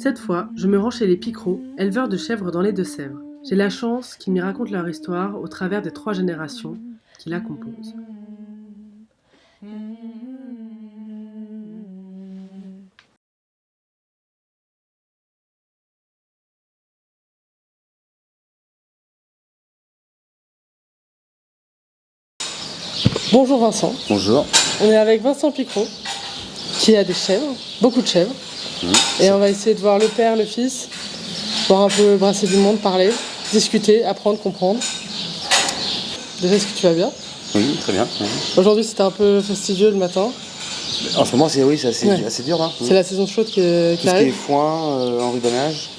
Cette fois, je me rends chez les Picrot, éleveurs de chèvres dans les Deux-Sèvres. J'ai la chance qu'ils m'y racontent leur histoire au travers des 3 générations qui la composent. Bonjour Vincent. Bonjour. On est avec Vincent Picrot, qui a des chèvres, beaucoup de chèvres. Et on va essayer de voir le père, le fils, voir un peu brasser du monde, parler, discuter, apprendre, comprendre. Déjà, est-ce que tu vas bien? Oui, très bien. Oui. Aujourd'hui, c'était un peu fastidieux le matin. En ce moment, c'est assez dur. Hein. C'est la saison chaude qui Tout ce qui est arrive. foin, enrubannage,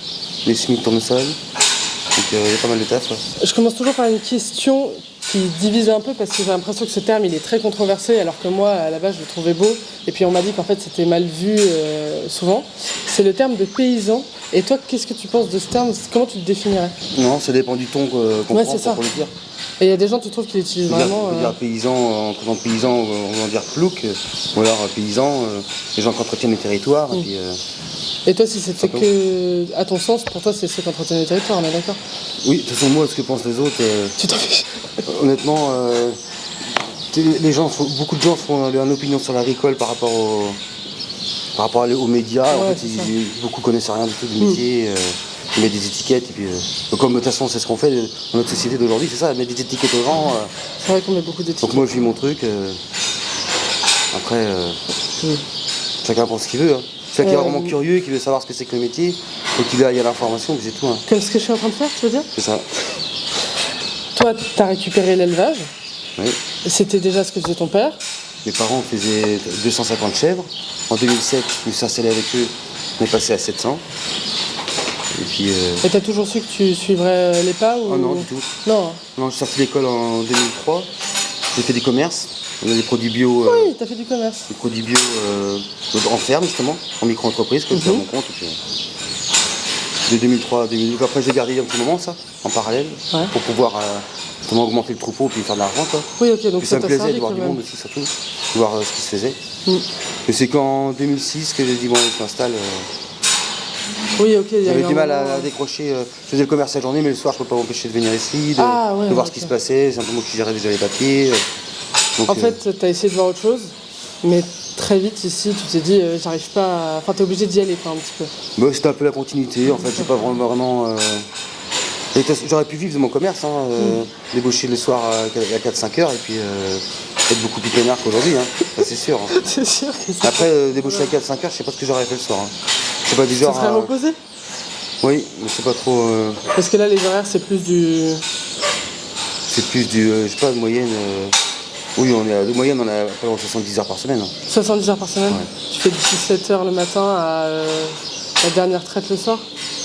les semis de tournesol. Donc il y a pas mal de taf. Ouais. Je commence toujours par une question qui divise un peu parce que j'ai l'impression que ce terme il est très controversé alors que moi à la base je le trouvais beau et puis on m'a dit qu'en fait c'était mal vu souvent. C'est le terme de paysan. Et toi, qu'est-ce que tu penses de ce terme? Comment tu le définirais? Non, ça dépend du ton qu'on Ouais, prend c'est ça. pour le dire. Et il y a des gens, tu trouves, qui l'utilisent vraiment. On peut dire paysan, en traitant de paysan, on va dire plouc, ou alors paysan, les gens qui entretiennent les territoires. Et puis, Et toi, si c'était que, à ton sens, pour toi, c'est ceux qui entretiennent les territoires, on est d'accord? oui, de toute façon, moi, ce que pensent les autres, Tu t'en fiches? honnêtement, beaucoup de gens font leur opinion sur l'agricole par rapport aux médias. Ouais, En fait, c'est ça. beaucoup connaissent rien du tout du métier. Ils mettent des étiquettes. Et puis, comme de toute façon, c'est ce qu'on fait dans notre société d'aujourd'hui, c'est ça, mettre des étiquettes aux gens. C'est vrai qu'on met beaucoup d'étiquettes. Donc moi, je vis mon truc. Après, chacun pense ce qu'il veut. Hein. Celui qui est vraiment curieux et qui veut savoir ce que c'est que le métier, il faut qu'il aille à l'information, puis c'est tout. Hein. Comme ce que je suis en train de faire, tu veux dire? C'est ça. Toi, t'as récupéré l'élevage. Oui. C'était déjà ce que faisait ton père. Mes parents faisaient 250 chèvres. En 2007, je me suis installé avec eux. On est passé à 700. Et puis. Et t'as toujours su que tu suivrais les pas ou... Oh non, du tout. Non. Non, je suis sorti de l'école en 2003. J'ai fait du commerce. On a des produits bio. Oui, t'as fait du commerce. Des produits bio en ferme, justement, en micro-entreprise, que je fais à mon compte. Et puis, de 2003 à 2012. Après, j'ai gardé un petit moment, ça, en parallèle, pour pouvoir justement augmenter le troupeau puis faire de l'argent. Quoi. Oui, ok, donc Puis ça ça me t'a plaisait servi de voir quand du même. monde aussi, surtout, de voir ce qui se faisait. Et c'est qu'en 2006 que j'ai dit, bon, je m'installe. Oui, ok, il y a eu J'avais un du mal moment- à décrocher. Je faisais le commerce la journée, mais le soir, je ne peux pas m'empêcher de venir ici, de voir ce qui se passait. C'est un peu moi qui gérais déjà les papiers. Donc, En fait, t'as essayé de voir autre chose, mais très vite ici, tu t'es dit, j'arrive pas à... Enfin, t'es obligé d'y aller, quoi, un petit peu. c'était un peu la continuité. En fait, j'ai pas vraiment. J'aurais pu vivre de mon commerce, débaucher le soir à 4-5 heures et puis être beaucoup plus peinard qu'aujourd'hui, ça c'est sûr. Hein. C'est sûr que c'est... Après, débaucher à 4-5 heures, je sais pas ce que j'aurais fait le soir. Hein. C'est pas du Ça genre. serait reposé? Oui, mais c'est pas trop. Parce que là, les horaires, c'est plus du... C'est plus du. Je sais pas, de moyenne. Oui, de moyenne, on a pas loin de 70 heures par semaine. Hein. 70 heures par semaine. Tu fais 17 heures le matin à la dernière traite le soir.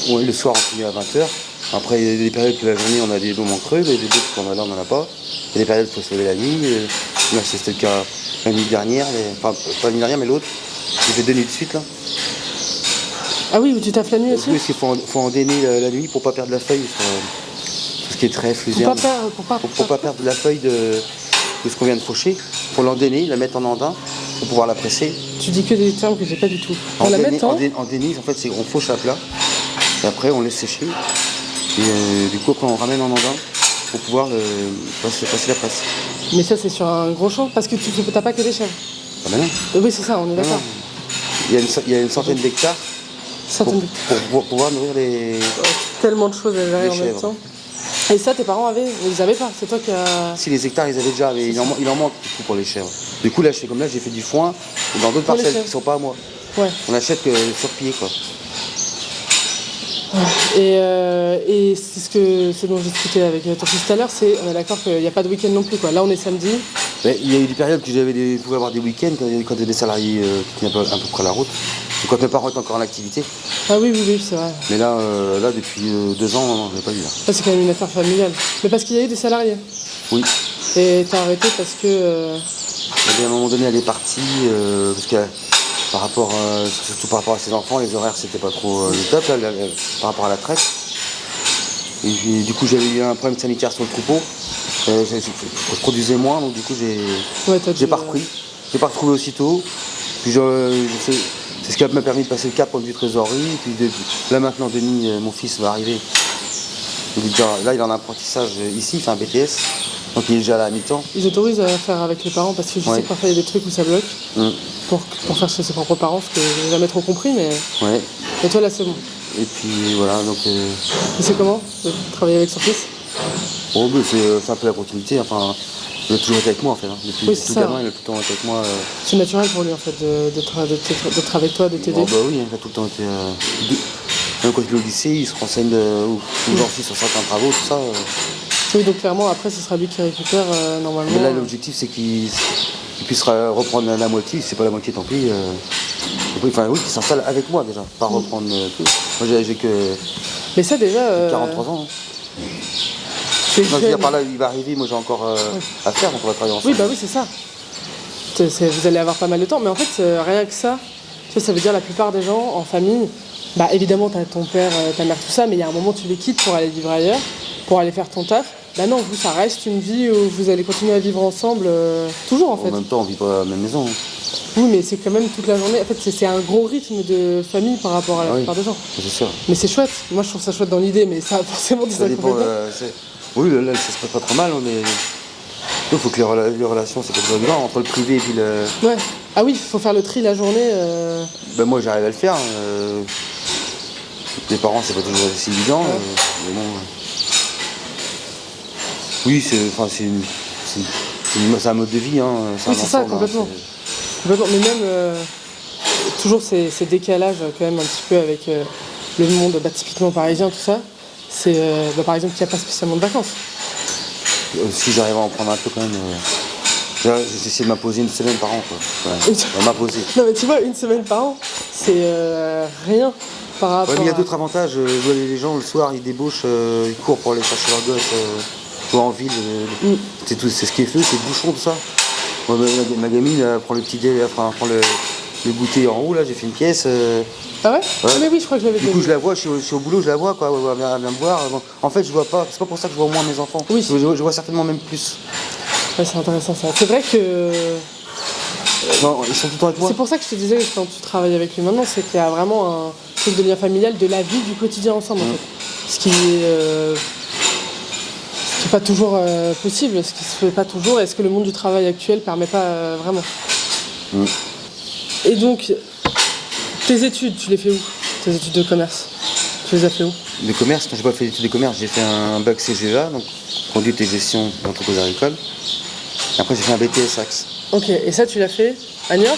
Oui, le soir, on finit à 20 heures. Après, il y a des périodes que la journée, on a des moments creux, mais des autres qu'on a là, on n'en a pas. Il y a des périodes où il faut se lever la nuit. Là, c'était le cas la nuit dernière. Enfin, pas la nuit dernière, mais l'autre. J'ai fait 2 nuits de suite, là. Ah oui, où tu taffes la nuit aussi? Oui, parce qu'il faut endainer la nuit pour pas perdre la feuille sur tout ce qui est trèfle, luzerne. Pour pas perdre la feuille de ce qu'on vient de faucher. Il faut l'endainer, la mettre en andin pour pouvoir la presser. Tu dis que des termes que j'ai pas du tout. On la met en... Endénise, en fait, c'est on fauche à plat. Et après, on laisse sécher. Et du coup, après, on ramène en andin pour pouvoir passer la presse. Mais ça, c'est sur un gros champ? Parce que tu t'as pas que des chèvres? Ah ben non. Oui, c'est ça, on est d'accord. Il y a une centaine d'hectares pour pouvoir nourrir les... Tellement de choses à gérer Les en même chèvres. temps. Et ça, tes parents avaient? Ils avaient pas? C'est toi qui as... Si les hectares, ils avaient déjà, mais il en manque du coup pour les chèvres. Du coup, là, je fais comme là, j'ai fait du foin dans d'autres Pour les parcelles chèvres. qui sont pas à moi. Ouais. On achète que sur pied, quoi. Et c'est ce dont j'ai discuté avec ton fils tout à l'heure, c'est, on est d'accord qu'il n'y a pas de week-end non plus, quoi. Là, on est samedi, Mais il y a eu des périodes que je pouvais avoir des week-ends quand il y avait des salariés qui tenaient un peu près la route. Et quand mes parents étaient encore en activité. Ah oui, oui, oui, c'est vrai. Mais là, depuis 2 ans, non, je l'ai pas eu. Là. Ça, c'est quand même une affaire familiale. Mais parce qu'il y a eu des salariés. Oui. Et t'as arrêté parce que... Et à un moment donné, elle est partie, parce que surtout par rapport à ses enfants, les horaires, c'était pas trop le top, là, par rapport à la traite. Et puis, du coup, j'avais eu un problème sanitaire sur le troupeau. Je produisais moins, donc du coup, j'ai pas repris. J'ai pas retrouvé aussitôt. Puis c'est ce qui m'a permis de passer le cap en vue de trésorerie. Puis là maintenant, Denis, mon fils, va arriver. Là, il est en apprentissage ici, il fait un BTS. Donc il est déjà là à mi-temps. Ils autorisent à faire avec les parents parce que je sais que parfois il y a des trucs où ça bloque. Pour faire chez ses propres parents, ce que j'ai jamais trop compris, mais... Ouais. Et toi là c'est bon. Et puis voilà, donc... Et c'est comment de travailler avec son fils? Oh, c'est un peu la continuité, enfin... Il a toujours été avec moi en fait, hein. Depuis tout gamin, il a tout le temps été avec moi. C'est naturel pour lui en fait d'être avec toi, de t'aider. Oh, bah oui, il a tout le temps été... Même quand il est au lycée, il se renseigne aussi sur certains travaux, tout ça. Oui, donc clairement après ce sera lui qui récupère normalement. Mais là l'objectif c'est qu'il puisse reprendre la moitié, si c'est pas la moitié tant pis. Enfin oui, qu'il s'installe avec moi déjà, pas reprendre tout. Moi j'ai que... Mais ça déjà... 43 ans. Hein. Je veux dire, par là, il va arriver, moi j'ai encore à faire, donc on va travailler ensemble. Oui, bah oui, c'est ça. Vous allez avoir pas mal de temps, mais en fait, rien que ça, tu vois, ça veut dire la plupart des gens en famille, bah évidemment, t'as ton père, ta mère, tout ça, mais il y a un moment, tu les quittes pour aller vivre ailleurs, pour aller faire ton taf. Bah non, vous, ça reste une vie où vous allez continuer à vivre ensemble, toujours en fait. En même temps, on vit pas à la même maison. Hein. Oui, mais c'est quand même toute la journée. En fait, c'est un gros rythme de famille par rapport à la plupart des gens. C'est sûr. Mais c'est chouette. Moi, je trouve ça chouette dans l'idée, mais ça a forcément des inconvénients. Oui, là, ça se passe pas trop mal. Il faut que les relations, c'est pas bien entre le privé et puis le... Ouais. Ah oui, il faut faire le tri la journée. Ben moi, j'arrive à le faire. Les parents, c'est pas toujours aussi évident. Mais bon... Oui, c'est un mode de vie. Hein. Oui, c'est ça, complètement. Complètement. Mais même, toujours ces décalages quand même un petit peu avec le monde typiquement parisien, tout ça. C'est par exemple qu'il n'y a pas spécialement de vacances. Si j'arrive à en prendre un peu quand même. J'essaie de m'imposer une semaine par an. Quoi. Ouais, m'imposer. Non mais tu vois, une semaine par an, c'est rien par rapport mais il y a d'autres avantages. Je vois les gens le soir, ils débauchent, ils courent pour aller chercher leurs gosses en ville. C'est ce qui est fait, c'est le bouchon, tout ça. Moi, ma gamine, elle prend le petit dé, elle prend le goûter en haut, là, j'ai fait une pièce. Ah ouais, ah mais oui, je crois que je l'avais vu. Du coup, je la vois, je suis au boulot, je la vois, quoi. Elle vient me voir. En fait, je vois pas, c'est pas pour ça que je vois moins mes enfants. Oui. Je vois certainement même plus. Ouais, c'est intéressant ça. C'est vrai que... Non, ils sont tout le temps avec moi. C'est pour ça que je te disais que quand tu travailles avec lui maintenant, c'est qu'il y a vraiment un truc de lien familial, de la vie du quotidien ensemble, en fait. Ce qui est pas toujours possible, ce qui se fait pas toujours, et ce que le monde du travail actuel permet pas vraiment. Et donc, tes études, tu les fais où? Tes études de commerce, tu les as fait où? De commerce, j'ai pas fait d'études de commerce, j'ai fait un bac CGA, donc conduite et gestion d'entreprise agricole. Après, j'ai fait un BTS Axe. Ok, et ça, tu l'as fait à Niort?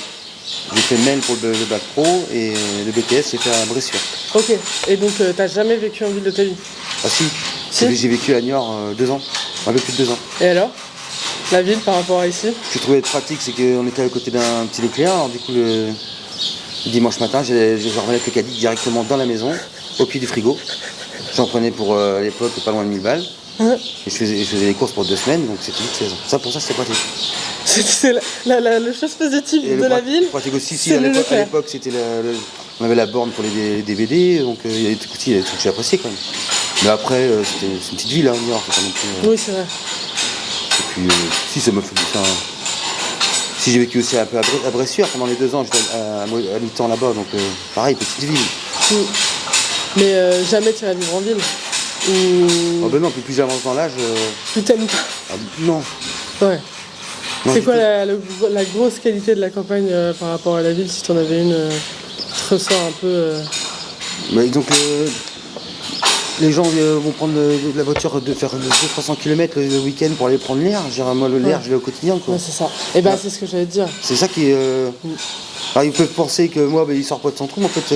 J'ai fait MEL pour le bac pro et le BTS, j'ai fait à Bressuire. Ok, et donc t'as jamais vécu en ville de ta vie? Ah si, j'ai vécu à Niort 2 ans, un peu plus de 2 ans. Et alors? La ville par rapport à ici? Ce que je trouvais pratique, c'est qu'on était à côté d'un petit Leclerc, alors du coup le dimanche matin, je revenais avec le caddie directement dans la maison, au pied du frigo. J'en prenais pour à l'époque pas loin de 1000 balles. Et je faisais les courses pour 2 semaines, donc c'était vite fait. Ça, pour ça, c'était pratique. C'est la chose positive de la ville. Pratique aussi, si à l'époque, c'était on avait la borne pour les DVD, donc il y a des trucs que j'ai apprécié quand même. Mais après, c'est une petite ville, hein, New York, c'est pas non plus. Oui, c'est vrai. Et puis, si ça m'a fait du bien. Si j'ai vécu aussi un peu à Bressuire pendant les 2 ans, j'étais à mi-temps là-bas, donc pareil, petite ville. Mais jamais tu iras vivre en ville. Oh ben non, plus j'avance dans l'âge. Tu t'aimes pas? Non. Ouais. C'est quoi la grosse qualité de la campagne par rapport à la ville, si tu en avais une qui te ressort un peu Mais donc les gens vont prendre la voiture de faire 200-300 km le week-end pour aller prendre l'air. Moi l'air, je l'ai au quotidien, quoi. Ouais, c'est ça. Et ben c'est ce que j'allais te dire. C'est ça qui est. Alors, ils peuvent penser que moi, il sort pas de son trou, mais en fait,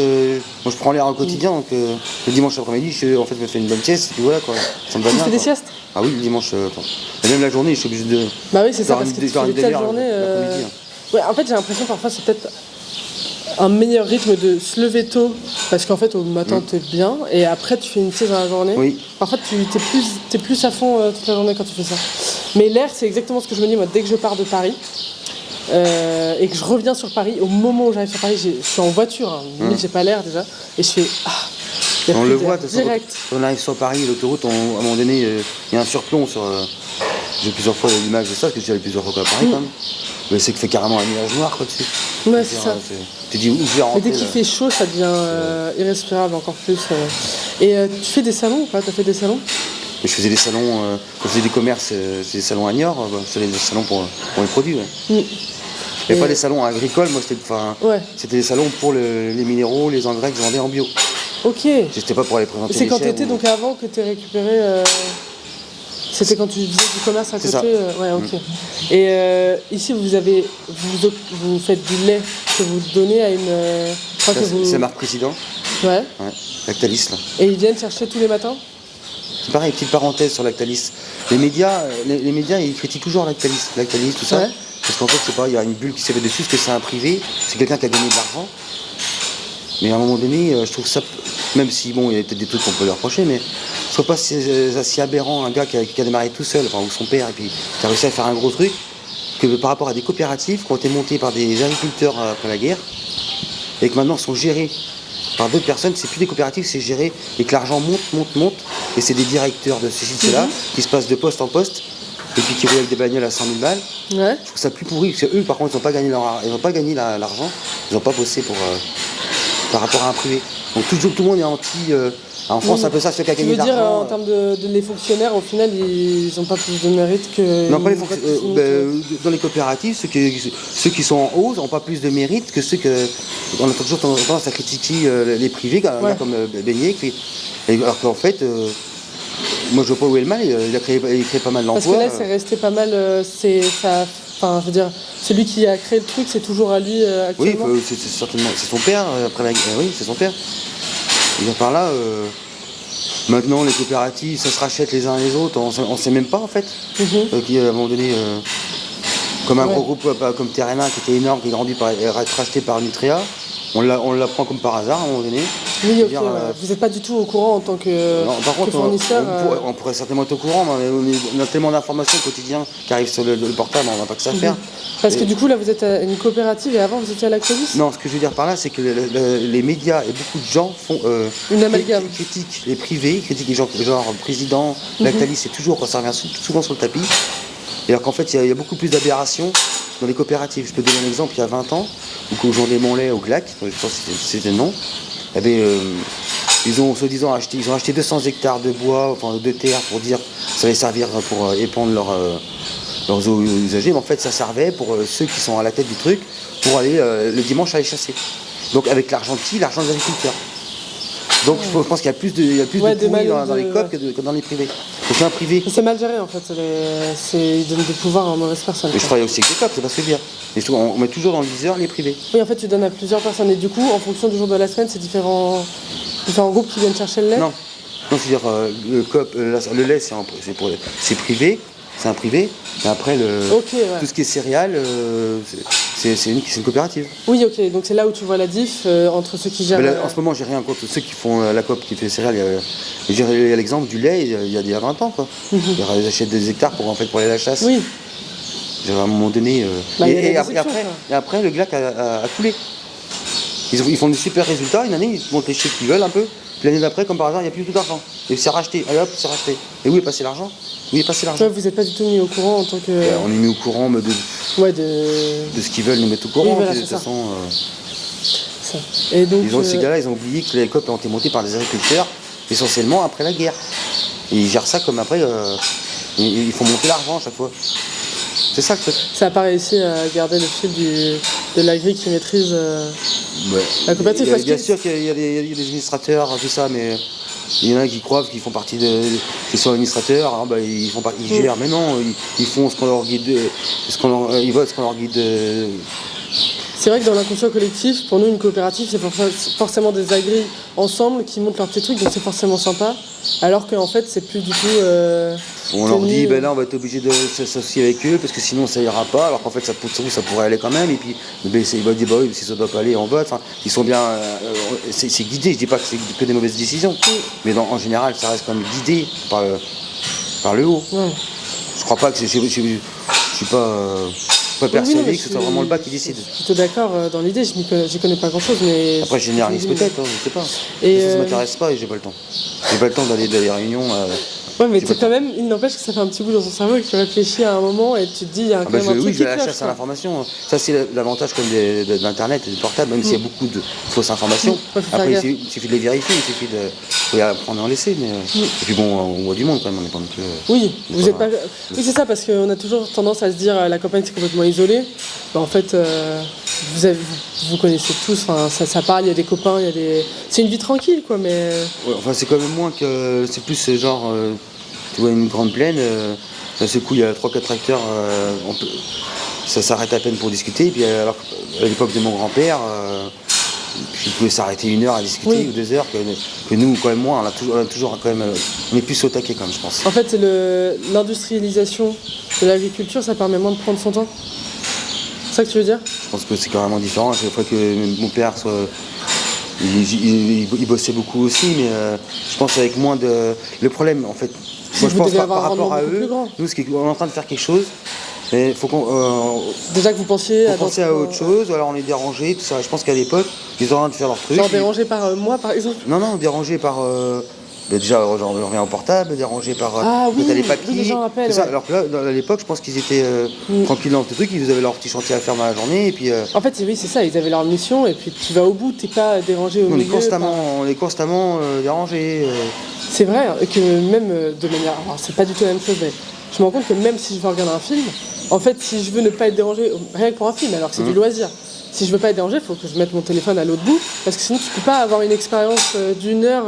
moi je prends l'air au quotidien, donc le dimanche après-midi, je me fais une bonne sieste, et puis voilà quoi. Ça me va bien. Tu fais des siestes? Ah oui, le dimanche, attends. Et même la journée, je suis obligé de. Bah oui, c'est ça, faire parce une- que tu faire fais une des telles demi-heure journées. l'après-midi, hein. Ouais, en fait, j'ai l'impression parfois c'est peut-être un meilleur rythme de se lever tôt, parce qu'en fait, au matin, t'es bien, et après, tu fais une sieste dans la journée. Oui. Parfois, t'es plus à fond toute la journée quand tu fais ça. Mais l'air, c'est exactement ce que je me dis, moi, dès que je pars de Paris, et que je reviens sur Paris, au moment où j'arrive sur Paris, je suis en voiture, hein, limite, j'ai pas l'air déjà, et je fais y a On plus le d'air, voit, de toute façon, direct. quand on arrive sur Paris, l'autoroute, à un moment donné, il y a un surplomb sur. J'ai plusieurs fois l'image de ça, parce que j'y allé plusieurs fois à Paris quand même. Mais c'est que fait carrément un nuage noir quoi dessus. Ouais, c'est ça. Tu dis où je vais Mais rentrer. dès qu'il là. fait chaud, ça devient irrespirable encore plus. Et tu fais des salons ou pas? T'as fait des salons? Et je faisais des salons, quand je faisais des commerces, je faisais des salons à Niort, je faisais des salons pour les produits. Ouais. Mm. Et Et- pas des salons agricoles, moi Ouais. c'était des salons pour les minéraux, les engrais que je vendais en bio. Ok. C'était pas pour aller présenter C'est les quand chèvres t'étais ou- donc avant que t'es récupéré. C'était quand tu faisais du commerce à C'est côté. ça. Ouais, ok. Et ici, vous faites du lait que vous donnez à une. Je crois Ça, que c'est la marque Président, Ouais. ouais. Lactalis là. Et ils viennent chercher tous les matins. C'est pareil, petite parenthèse sur Lactalis. Les médias, les médias ils critiquent toujours Lactalis, tout ça. Ouais. Parce qu'en fait, c'est pas, il y a une bulle qui s'est fait dessus, parce que c'est un privé, c'est quelqu'un qui a gagné de l'argent. Mais à un moment donné, je trouve ça, même si bon, il y a peut-être des trucs qu'on peut leur reprocher, mais je trouve pas si aberrant un gars qui a démarré tout seul, enfin, ou son père, et puis qui a réussi à faire un gros truc, que par rapport à des coopératives qui ont été montées par des agriculteurs après la guerre, et que maintenant sont gérées par d'autres personnes, c'est plus des coopératives, c'est géré, et que l'argent monte, et c'est des directeurs de ces sites-là qui se passent de poste en poste, et puis qui roulent avec des bagnoles à 100 000 balles. Ouais. Je trouve ça plus pourri, parce qu'eux, par contre, ils n'ont pas gagné l'argent, ils n'ont pas bossé par rapport à un privé. Donc tout le monde est anti. En France, c'est un peu ça, ceux qui a Tu gagné veux de dire, l'argent. en termes de les fonctionnaires, au final, ils n'ont pas plus de mérite que. Non, pas les une boîte fonctionnaires. qui s'imite, Dans les coopératives, ceux qui sont en haut n'ont pas plus de mérite que ceux que. On a toujours tendance à critiquer les privés, Ouais. comme Beignet. Alors qu'en fait, moi je vois pas où est le mal, il a créé pas mal Parce que d'emplois. là, c'est resté pas mal. Enfin, je veux dire, celui qui a créé le truc, c'est toujours à lui Oui, actuellement. c'est certainement. C'est son père, après la guerre. Oui, c'est son père. Et par là, maintenant les coopératives, ça se rachète les uns les autres, on sait même pas en fait. Qui à un moment donné, comme un Ouais. gros groupe comme Terrena qui était énorme, qui est grandi racheté par Nutria, on l'apprend comme par hasard à un moment donné. Oui, ok. C'est-à-dire, Ouais. Vous n'êtes pas du tout au courant en tant que, non, par que contre, fournisseur. on pourrait certainement être au courant, mais on a tellement d'informations au quotidien qui arrivent sur le portable, on n'a pas que ça à faire. Parce que Et- du coup, là, vous êtes à une coopérative et avant, vous étiez à Lactalis. Non, ce que je veux dire par là, c'est que les médias et beaucoup de gens font Une amalgame. critiquent les privés, critiquent les gens genre président, Lactalis, c'est toujours, ça revient souvent sur le tapis. Et alors qu'en fait, il y a beaucoup plus d'aberrations dans les coopératives. Je peux donner un exemple, il y a 20 ans, où au Jean des Montlais, au GLAC, je pense que c'était le nom, eh bien, ils ont soi-disant acheté 200 hectares de bois, enfin de terre, pour dire que ça allait servir pour épandre leurs eaux usagées, mais en fait ça servait pour ceux qui sont à la tête du truc, pour aller le dimanche aller chasser. Donc avec l'argent de qui? L'argent des agriculteurs. Donc je pense qu'il y a plus de Ouais, pourris mal- dans les de- coop que dans les privés. Donc un privé. Mais c'est mal géré en fait. Ils donnent des pouvoirs à mauvaises personnes. Mais je quoi. travaille aussi avec des coop, c'est pas ce que je veux dire. Mais je trouve, on met toujours dans le viseur les privés. Oui, en fait, tu donnes à plusieurs personnes. Et du coup, en fonction du jour de la semaine, c'est différents groupes qui viennent chercher le lait. Non, c'est-à-dire le coop, le lait c'est privé, c'est un privé. Et après Ok, ouais. tout ce qui est céréales, c'est une coopérative. Oui, ok. Donc c'est là où tu vois la diff entre ceux qui gèrent. Mais là, en ce moment, j'ai rien contre ceux qui font la coop qui fait céréales. Il y a l'exemple du lait il y a 20 ans. Quoi. Ils achètent des hectares pour aller à la chasse. Oui. À un moment donné. Bah, il y a des et exceptions, après, le GLAC a coulé. Ils font des super résultats. Une année, ils montent les chiffres qu'ils veulent un peu. Puis l'année d'après, comme par hasard, il n'y a plus tout d'argent. Et c'est racheté. Allez hop, c'est racheté. Et où est passé l'argent? Où est passé l'argent? Ouais, vous n'êtes pas du tout mis au courant en tant que. On est mis au courant mais Ouais, de ce qu'ils veulent nous mettre au courant. Oui, voilà, Puis de c'est toute ça. façon, ça. Et donc. ces gars-là, ils ont oublié que les COP ont été montés par des agriculteurs, essentiellement après la guerre. Et ils gèrent ça comme après, ils font monter l'argent à chaque fois. C'est ça le truc. Ça n'a pas réussi à garder le fil de l'agri qui maîtrise la coopérative. Parce Bien que- sûr qu'il y a des administrateurs, tout ça, mais il y en a qui croient qu'ils font partie qu'ils sont administrateurs, hein, ils gèrent, mais non, ils font ce qu'on leur guide, ils votent ce qu'on leur guide. C'est vrai que dans l'inconscient collectif, pour nous, une coopérative, c'est forcément des agris ensemble qui montent leurs petits trucs, donc c'est forcément sympa. alors qu'en fait c'est plus du tout On leur dit, tenu. ben là, on va être obligé de s'associer avec eux parce que sinon ça ira pas, alors qu'en fait ça pourrait aller quand même. Et puis il va dire, bah oui, si ça doit pas aller, on vote. Enfin, ils sont bien. C'est guidé, je dis pas que c'est que des mauvaises décisions, mais en général, ça reste quand même guidé par le haut. Ouais. Je crois pas que je suis pas persuadé Oui, mais que ce soit vraiment le bas qui décide. Je suis plutôt d'accord dans l'idée, j'y connais pas grand chose, mais. Après, je généralise peut-être, hein, je sais pas. Et Ça m'intéresse pas et j'ai pas le temps. J'ai pas le temps d'aller dans des réunions. Ouais, mais c'est quand même, il n'empêche que ça fait un petit bout dans son cerveau et que tu réfléchis à un moment et tu te dis, il y a quand même un truc oui, qui je vais à la cloche, chasse à quoi. l'information. Ça, c'est l'avantage comme de l'Internet et du portable, même s'il y a beaucoup de fausses informations. Ouais, faut faire Après, gaffe. il suffit de les vérifier, il suffit de faut y apprendre à en laisser. Mais, et puis bon, on voit du monde quand même, on n'est pas non plus. Oui, on est vous êtes pas. pas- Oui, c'est ça, parce qu'on a toujours tendance à se dire la campagne c'est complètement isolé. Bah, en fait, vous connaissez tous, enfin, ça parle, il y a des copains, il y a des. C'est une vie tranquille, quoi, mais. Ouais, enfin, c'est quand même moins que. C'est plus genre. Tu vois une grande plaine, d'un seul coup il y a 3-4 tracteurs, ça s'arrête à peine pour discuter. Et puis alors à l'époque de mon grand-père, il pouvait s'arrêter 1 heure à discuter Oui. ou 2 heures, que nous quand même moins, on a toujours quand même, on est plus au taquet quand même, je pense. En fait, c'est l'industrialisation de l'agriculture, ça permet moins de prendre son temps. C'est ça que tu veux dire? Je pense que c'est carrément différent. Chaque fois que mon père il bossait beaucoup aussi, mais je pense avec moins de. Le problème en fait. Moi, je vous pense devez par avoir un rapport rendement à beaucoup plus eux, grand. nous, on est en train de faire quelque chose, mais il faut qu'on Déjà que vous pensiez faut penser à autre chose, ou alors on est dérangé, tout ça. Je pense qu'à l'époque, ils ont en train de faire leur truc. Genre dérangé par moi, par exemple. Non, dérangé par. Déjà, genre, on revient au portable, dérangé par. Ah oui, t'as les oui, papiers. les gens appellent, tout ça. ouais. Alors que là, à l'époque, je pense qu'ils étaient tranquilles dans ce truc, ils avaient leur petit chantier à faire dans la journée, et puis. En fait, oui, c'est ça, ils avaient leur mission et puis tu vas au bout, t'es pas dérangé au on milieu. on est constamment dérangé. C'est vrai que même de manière. Alors, c'est pas du tout la même chose, mais je me rends compte que même si je veux regarder un film, en fait, si je veux ne pas être dérangé, rien que pour un film, alors que c'est du loisir, si je veux pas être dérangé, il faut que je mette mon téléphone à l'autre bout, parce que sinon tu peux pas avoir une expérience d'1 heure,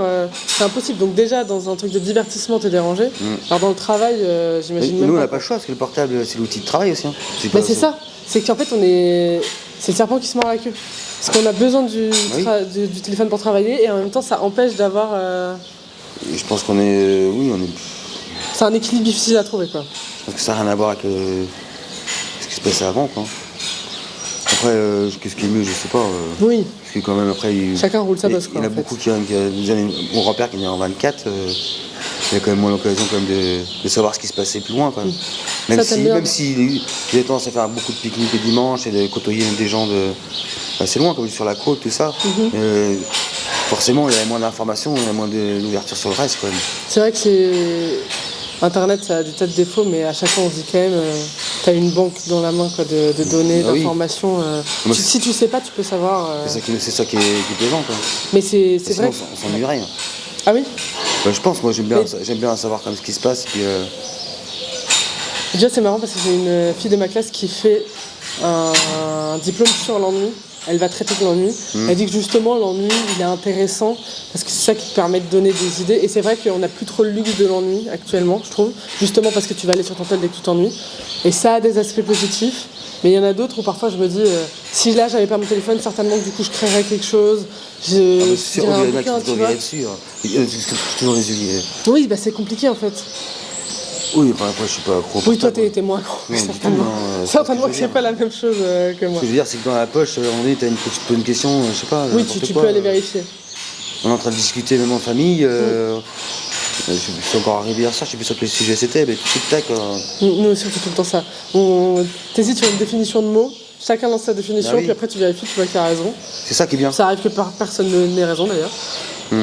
c'est impossible. Donc, déjà, dans un truc de divertissement, t'es dérangé. Alors, dans le travail, j'imagine même Nous, on pas. n'a pas le choix, parce que le portable, c'est l'outil de travail aussi. Hein. Mais c'est ça, c'est qu'en fait, c'est le serpent qui se mord la queue. Parce qu'on a besoin du téléphone pour travailler et en même temps, ça empêche d'avoir. Et je pense qu'on est. Oui, on est. C'est un équilibre difficile à trouver, quoi. Je pense que ça n'a rien à voir avec ce qui se passait avant, quoi. Après, qu'est-ce qui est mieux, je sais pas. Oui. Parce que quand même, après. Chacun roule sa bosse, Il quoi. y en a en fait. beaucoup mon grand-père qui est né en 24, il a quand même moins l'occasion quand même de savoir ce qui se passait plus loin, quand même. Ça, t'aimes bien. Même si il a tendance à faire beaucoup de pique-niques le dimanche et de côtoyer des gens assez loin, comme sur la côte, tout ça. Forcément, il y a moins d'informations, il y a moins d'ouverture sur le reste, quand même. C'est vrai que Internet, ça a des tas de défauts, mais à chaque fois, on se dit quand même, t'as une banque dans la main, quoi, de données, Ah oui. d'informations. Si tu sais pas, tu peux savoir. C'est ça qui est plaisant, quoi. Mais c'est Sinon, vrai. on s'ennuierait. Hein. Ah oui. Je pense, moi, j'aime bien savoir quand même ce qui se passe. Et puis, Déjà, c'est marrant parce que j'ai une fille de ma classe qui fait un diplôme sur l'ennui. Elle va traiter de l'ennui. Elle dit que justement, l'ennui, il est intéressant parce que c'est ça qui te permet de donner des idées. Et c'est vrai qu'on n'a plus trop le luxe de l'ennui actuellement, je trouve. Justement parce que tu vas aller sur ton tel dès que tu t'ennuies. Et ça a des aspects positifs. Mais il y en a d'autres où parfois je me dis, si là, j'avais pas mon téléphone, certainement que du coup, je créerais quelque chose. c'est sûr, dirais il y un en a qui bouquin, vont tu toujours vois. virer dessus. Hein. Toujours les yeux. Oui, bah c'est compliqué en fait. Oui, enfin, après, je suis pas accro. Oui, toi, t'es moins gros, Non, du tout, certainement. non, Certainement c'est que ce que je c'est pas la même chose que moi. Ce que je veux dire, c'est que dans la poche, on est, tu te poses une question, je sais pas. Oui, n'importe tu quoi, peux aller vérifier. On est en train de discuter même en famille. Je suis encore arrivé hier soir, je sais plus sur quel sujet c'était, mais tic-tac. Nous aussi, on fait tout le temps ça. T'hésites sur une définition de mots, chacun lance sa définition, Ah oui. puis après tu vérifies, tu vois qu'il a raison. C'est ça qui est bien. Ça arrive que personne n'ait raison d'ailleurs,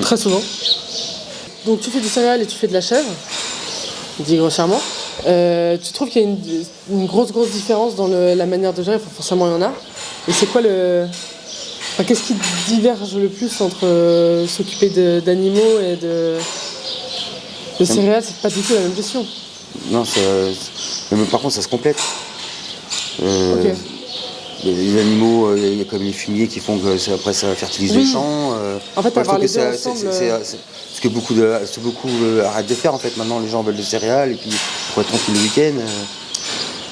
très souvent. Donc tu fais du céréal et tu fais de la chèvre, dit grossièrement. Tu trouves qu'il y a une grosse différence dans la manière de gérer, enfin, forcément il y en a. Et c'est quoi qu'est-ce qui diverge le plus entre s'occuper d'animaux et de céréales? C'est pas du tout la même gestion. Non, mais par contre, ça se complète. Ok. Les animaux, il y a comme les fumiers qui font que après ça fertilise les champs. En fait, moi, je avoir trouve les que deux c'est ensemble. ce que beaucoup arrêtent de faire en fait. Maintenant, les gens veulent des céréales et puis pour être tranquille le week-end.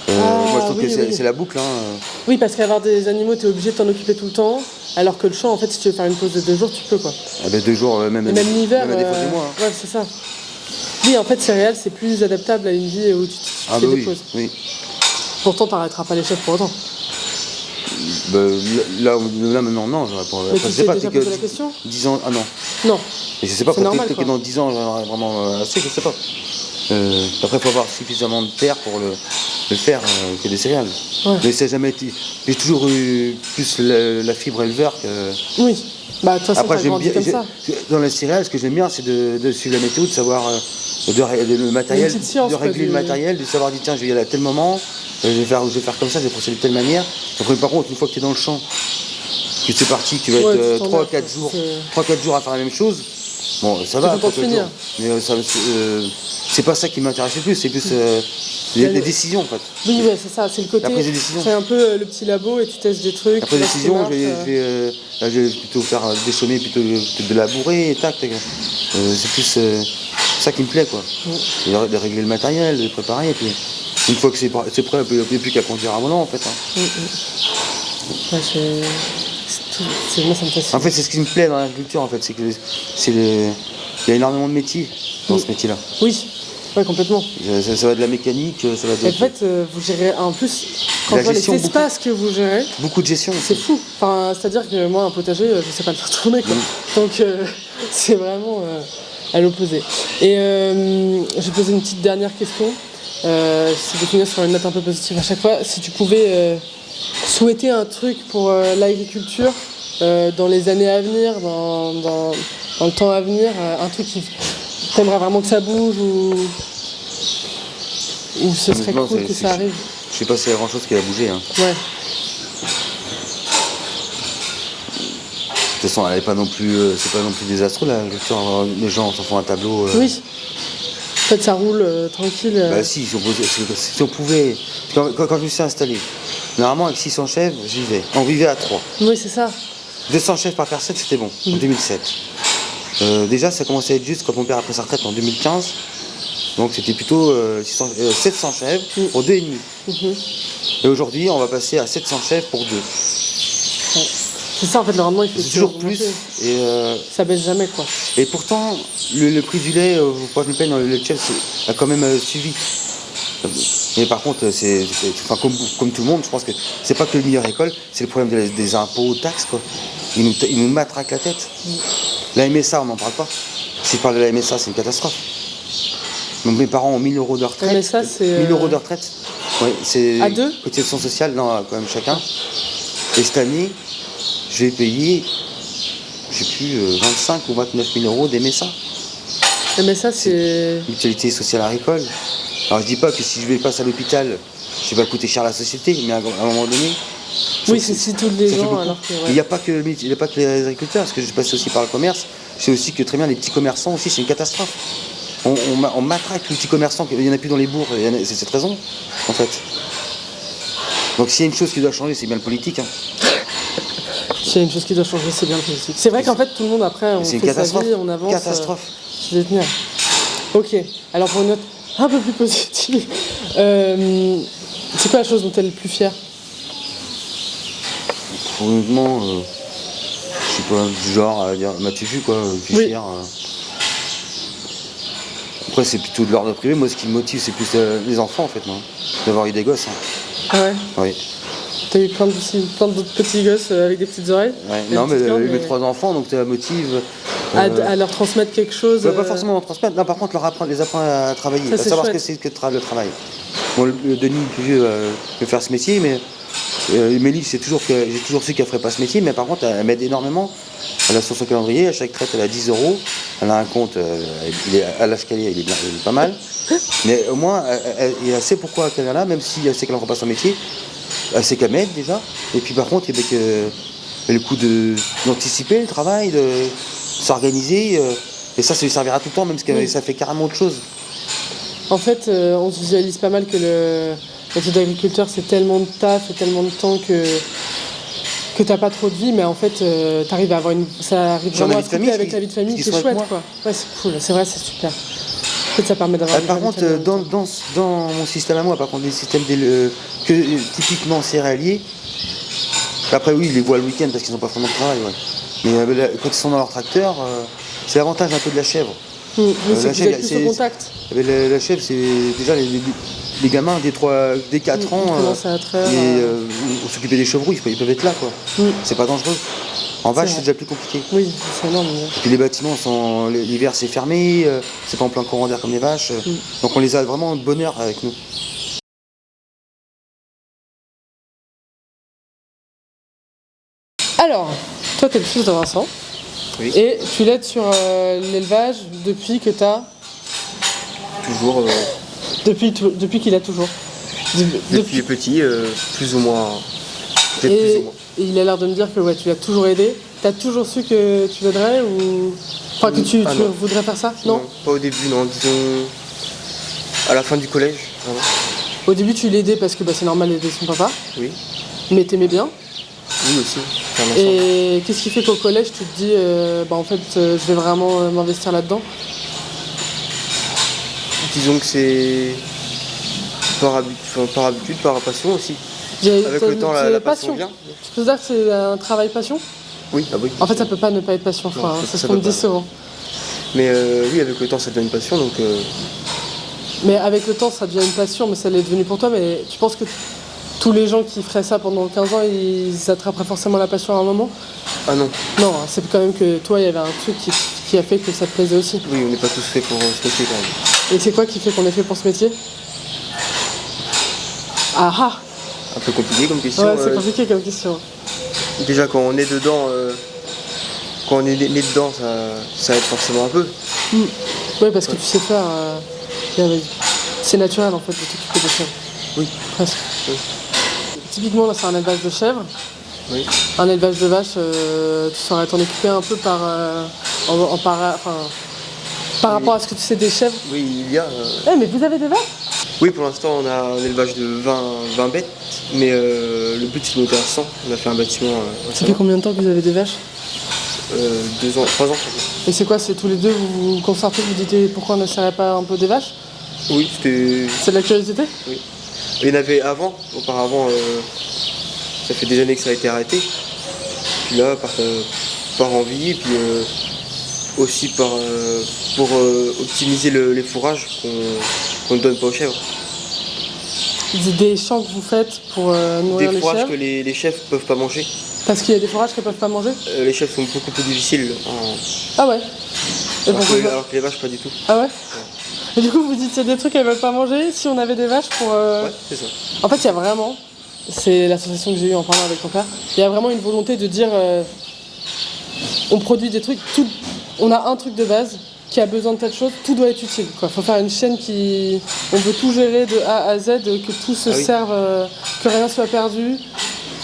Moi, je trouve oui, que oui. c'est la boucle. Hein. Oui, parce qu'avoir des animaux, t'es obligé de t'en occuper tout le temps. Alors que le champ, en fait, si tu veux faire une pause de 2 jours, tu peux quoi. Ah ben, 2 jours, Et même l'hiver. même à défaut du mois. Hein. Ouais, c'est ça. Oui, en fait, céréales, c'est plus adaptable à une vie où tu Ah fais bah des oui, pauses. oui. Pourtant, t'arrêteras pas les chefs pour autant. Bah, là maintenant, non, je réponds. Mais Après, tu je sais t'es pas, déjà peut-être posé la que question? 10 ans, ah non. Non, Et je sais pas, c'est normal, peut-être que quoi. dans 10 ans, j'en aurai vraiment assez, je sais pas. Après, il faut avoir suffisamment de terre pour le faire que des céréales. Ouais. Mais ça n'a jamais été. J'ai toujours eu plus la fibre éleveur que. Oui. Bah, de toute façon, Après, t'as j'aime grandi bien. comme ça. Dans les céréales, ce que j'aime bien, c'est de suivre la météo, de savoir le matériel, petite science, de quoi, régler le matériel, de savoir, tiens, je vais y aller à tel moment, je vais faire comme ça, je vais procéder de telle manière. Après, par contre, une fois que tu es dans le champ, que c'est parti, que tu vas Ouais, tu être t'emmerdes, 3-4 jours à faire la même chose, bon, ça va. content de 3-4 finir. jours. Mais c'est pas ça qui m'intéresse le plus, c'est plus les décisions en fait. Oui, ouais, c'est ça, c'est le côté. La prise de décision. C'est un peu le petit labo et tu testes des trucs. Après tu les vois ce qui décisions, marche, je vais plutôt faire déchaumer, plutôt de labourer, tac, tac. C'est plus ça qui me plaît quoi. De régler le matériel, de le préparer, et puis une fois que c'est prêt, il n'y a plus qu'à conduire un volant en fait. Hein. Ouais, moi, ça me fascine. En fait, c'est ce qui me plaît dans l'agriculture en fait, c'est que il y a énormément de métiers dans ce métier-là. Oui, ouais, complètement. Ça va de la mécanique, ça va de. En fait, vous gérez, en plus, quand La je vois les gestion, espaces que vous gérez, Beaucoup de gestion. c'est fou. Enfin, c'est-à-dire que moi, un potager, je sais pas le faire tourner, quoi. Donc, c'est vraiment à l'opposé. Et je vais poser une petite dernière question. C'est de finir sur une note un peu positive à chaque fois. Si tu pouvais souhaiter un truc pour l'agriculture dans les années à venir, dans le temps à venir, un truc qui t'aimerais vraiment que ça bouge ou ce serait Honnêtement, cool que ça arrive. Je sais pas s'il y a grand chose qui va bouger. Hein. Ouais. De toute façon, elle est pas non plus, c'est pas non plus désastreux l'agriculture. Les gens s'en font un tableau. Oui. En fait, ça roule tranquille. Bah si on pouvait. Quand je me suis installé, normalement avec 600 chèvres, j'y vais. On vivait à 3. Oui, c'est ça. 200 chèvres par personne, c'était bon, en 2007. Déjà, ça commençait à être juste quand mon père a pris sa retraite en 2015. Donc c'était plutôt 700 chèvres pour 2,5. Et aujourd'hui, on va passer à 700 chèvres pour 2. Ouais. C'est ça, en fait, le rendement, il fait C'est toujours plus. Ça baisse jamais, quoi. Et pourtant, le prix du lait, moi je me paye dans le lait de chèvre, a quand même suivi. Mais par contre, comme tout le monde, je pense que c'est pas que le milieu agricole, c'est le problème des impôts, taxes, quoi. Ils nous matraquent la tête. La MSA, on n'en parle pas. Si je parle de la MSA, c'est une catastrophe. Donc mes parents ont 1000 € de retraite. MSA, c'est 1000 € de retraite. Oui, c'est. À deux ? Cotisation sociale, non, quand même chacun. Et cette année, je vais payer, je sais plus, 25 ou 29 000 € d'MSA. MSA, c'est. Mutualité sociale agricole. Alors je dis pas que si je vais passer à l'hôpital, je vais pas coûter cher à la société, mais à un moment donné. Oui, c'est si tous les ça fait gens, beaucoup. alors que. Il n'y a pas que les agriculteurs, parce que je passe aussi par le commerce. Je sais aussi que très bien les petits commerçants aussi, c'est une catastrophe. On matraque les petits commerçants, il n'y en a plus dans les bourgs, c'est cette raison, en fait. Donc s'il y a une chose qui doit changer, c'est bien le politique. Hein. S'il y a une chose qui doit changer, c'est bien le politique. C'est vrai qu'en fait, tout le monde, après, on fait sa vie, on avance. Catastrophe. Je vais tenir. Ok, alors pour une note un peu plus positive, c'est quoi la chose dont tu es le plus fier ? Honnêtement, je sais pas, du genre à dire, m'as-tu vu quoi, je suis fier. Après, c'est plutôt de l'ordre privé. Moi, ce qui me motive, c'est plus les enfants, en fait, moi. D'avoir eu des gosses. Hein. Ah ouais ? Oui. T'as eu plein d'autres petits gosses avec des petites oreilles ? Ouais. Non, mais mes 3 enfants, donc ça motive. À leur transmettre quelque chose Pas forcément leur transmettre. Non, par contre, les apprendre à travailler, à savoir ce que c'est que le travail. Bon, le Denis, le plus vieux, peut faire ce métier, mais Mélie, j'ai toujours su qu'elle ferait pas ce métier, mais par contre, elle m'aide énormément. Elle a sur son calendrier, à chaque traite, elle a 10 €. Elle a un compte, à l'âge qu'elle est, il est pas mal. Mais au moins, elle sait pourquoi elle est là, même si elle sait qu'elle ne fera pas son métier. Elle sait qu'elle m'aide déjà. Et puis par contre, il y a le coup d'anticiper le travail, de s'organiser. Et ça lui servira tout le temps, même si ça fait carrément autre chose. En fait, on se visualise pas mal que le métier d'agriculteur, c'est tellement de taf et tellement de temps que t'as pas trop de vie, mais en fait, t'arrives à avoir ça arrive vraiment à se couper avec la vie de famille, c'est chouette, quoi. Ouais, c'est cool, c'est vrai, c'est super. En fait, ça permet d'avoir. Par contre, dans mon système à moi, par contre, les systèmes typiquement céréaliers, après oui, ils les voient le week-end parce qu'ils n'ont pas vraiment de travail, ouais. Mais quand ils sont dans leur tracteur, c'est l'avantage un peu de la chèvre. Oui, c'est La que vous êtes chèvre, plus au contact. la chèvre, c'est déjà les gamins dès 4 ans, Ils commencent à traire. on s'occupait des chevreuils, ils peuvent être là, quoi. C'est pas dangereux. En vache, vrai. c'est déjà plus compliqué. Oui, c'est énorme. Et puis les bâtiments, l'hiver, c'est fermé, c'est pas en plein courant d'air comme les vaches. Donc on les a vraiment de bonne heure avec nous. Alors, toi, t'es le fils de Vincent. Oui. Et tu l'aides sur l'élevage depuis que t'as... Toujours Depuis qu'il a toujours. depuis petit, plus ou moins. Peut-être plus Et ou moins. il a l'air de me dire que ouais, tu l'as toujours aidé. T'as toujours su que tu l'aiderais ou... Enfin, que tu non. voudrais faire ça? Non. Pas au début, non. Disons à la fin du collège, vraiment. Au début, tu l'aidais parce que c'est normal d'aider son papa. Oui. Mais t'aimais bien. Oui aussi. Faire l'ensemble. Et qu'est-ce qui fait qu'au collège, tu te dis, en fait, je vais vraiment m'investir là-dedans? Disons que c'est par habitude, par passion aussi. Avec le temps, la passion vient. Tu peux dire que c'est un travail passion? Oui, ah oui. En fait, ça peut pas ne pas être passion, je crois. C'est ce qu'on me dit souvent. Mais oui, avec le temps, ça devient une passion, donc. Mais avec le temps, ça devient une passion, mais ça l'est devenu pour toi. Mais tu penses que tous les gens qui feraient ça pendant 15 ans, ils attraperaient forcément la passion à un moment? Ah non. Non, c'est quand même que toi, il y avait un truc qui a fait que ça te plaisait aussi. Oui, on n'est pas tous faits pour ce métier quand même. Et c'est quoi qui fait qu'on est fait pour ce métier? Ah ah! Un peu compliqué comme question. Ouais, c'est compliqué comme question. Déjà quand on est dedans, quand on est né dedans, ça aide forcément un peu. Oui, parce que tu sais faire. C'est naturel en fait de t'occuper des chèvres. Oui. Presque. Oui. Typiquement, là, c'est un élevage de chèvres. Oui. Un élevage de vaches, tu saurais t'en occuper un peu par rapport à ce que tu sais des chèvres. Oui, il y a. Mais vous avez des vaches? Oui, pour l'instant, on a un élevage de 20 bêtes, mais le but c'est de monter à 100. On a fait un bâtiment. Ça fait combien de temps que vous avez des vaches? 2 ans, 3 ans. Et c'est quoi? C'est tous les deux, vous vous concertez, vous dites pourquoi on n'essaierait pas un peu des vaches? Oui, c'était. C'est de la curiosité? Oui. Il y en avait auparavant, ça fait des années que ça a été arrêté. Puis là, par envie, et puis aussi pour optimiser les fourrages qu'on ne donne pas aux chèvres. Des champs que vous faites pour nourrir Des les fourrages chèvres? que les chèvres ne peuvent pas manger. Parce qu'il y a des fourrages qu'elles peuvent pas manger? Les chèvres sont beaucoup plus difficiles, Ah ouais? Et alors pourquoi? que les vaches pas du tout. Ah ouais? Et du coup, vous dites qu'il y a des trucs qu'elles veulent pas manger si on avait des vaches pour. Ouais, c'est ça. En fait, il y a vraiment. C'est l'association que j'ai eue en parlant avec ton père. Il y a vraiment une volonté de dire. On produit des trucs. On a un truc de base qui a besoin de tas de choses. Tout doit être utile. Il faut faire une chaîne qui. On veut tout gérer de A à Z, que tout se serve, que rien soit perdu.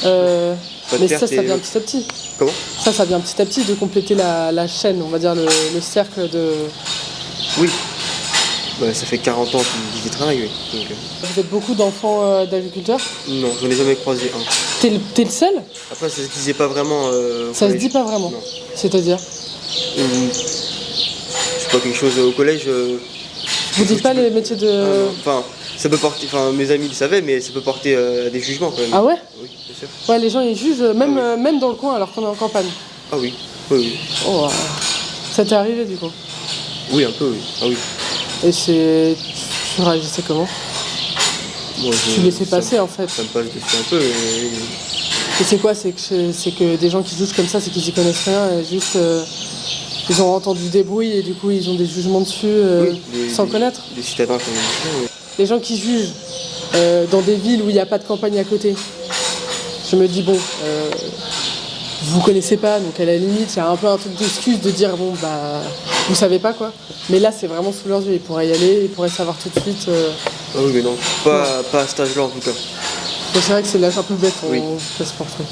Mais ça vient petit à petit. Comment? Ça vient petit à petit de compléter la chaîne, on va dire le cercle de. Oui. Bah, ça fait 40 ans qu'ils y travaillent, oui. Donc, Vous êtes beaucoup d'enfants d'agriculteurs? non, j'en ai jamais croisé un. T'es le seul? Après, ça se disait pas vraiment. Ça se dit pas vraiment. Non. C'est-à-dire? Je sais pas, quelque chose au collège. Vous dites pas les métiers de. Enfin, ça peut porter. Enfin, mes amis le savaient, mais ça peut porter à des jugements quand même. Ah ouais? Oui, bien sûr. Ouais, les gens ils jugent, même dans le coin alors qu'on est en campagne. Ah oui, oui, oui. Oh, ça t'est arrivé du coup? Oui, un peu, oui. Ah oui. Et tu réagissais comment? Moi, Tu laissais passer en fait. Ça me passe dessus un peu. Et c'est quoi? C'est que des gens qui jugent comme ça, c'est qu'ils y connaissent rien et juste. Ils ont entendu des bruits et du coup ils ont des jugements dessus sans connaître. Des citadins comme ça, oui. Les gens qui jugent dans des villes où il n'y a pas de campagne à côté, je me dis bon, vous connaissez pas, donc à la limite il y a un peu un truc d'excuse de dire bon bah vous savez pas quoi. Mais là c'est vraiment sous leurs yeux, ils pourraient y aller, ils pourraient savoir tout de suite. Ah oui mais non, pas à cet âge-là en tout cas. Donc c'est vrai que c'est l'âge un peu bête Oui. on fait ce portrait.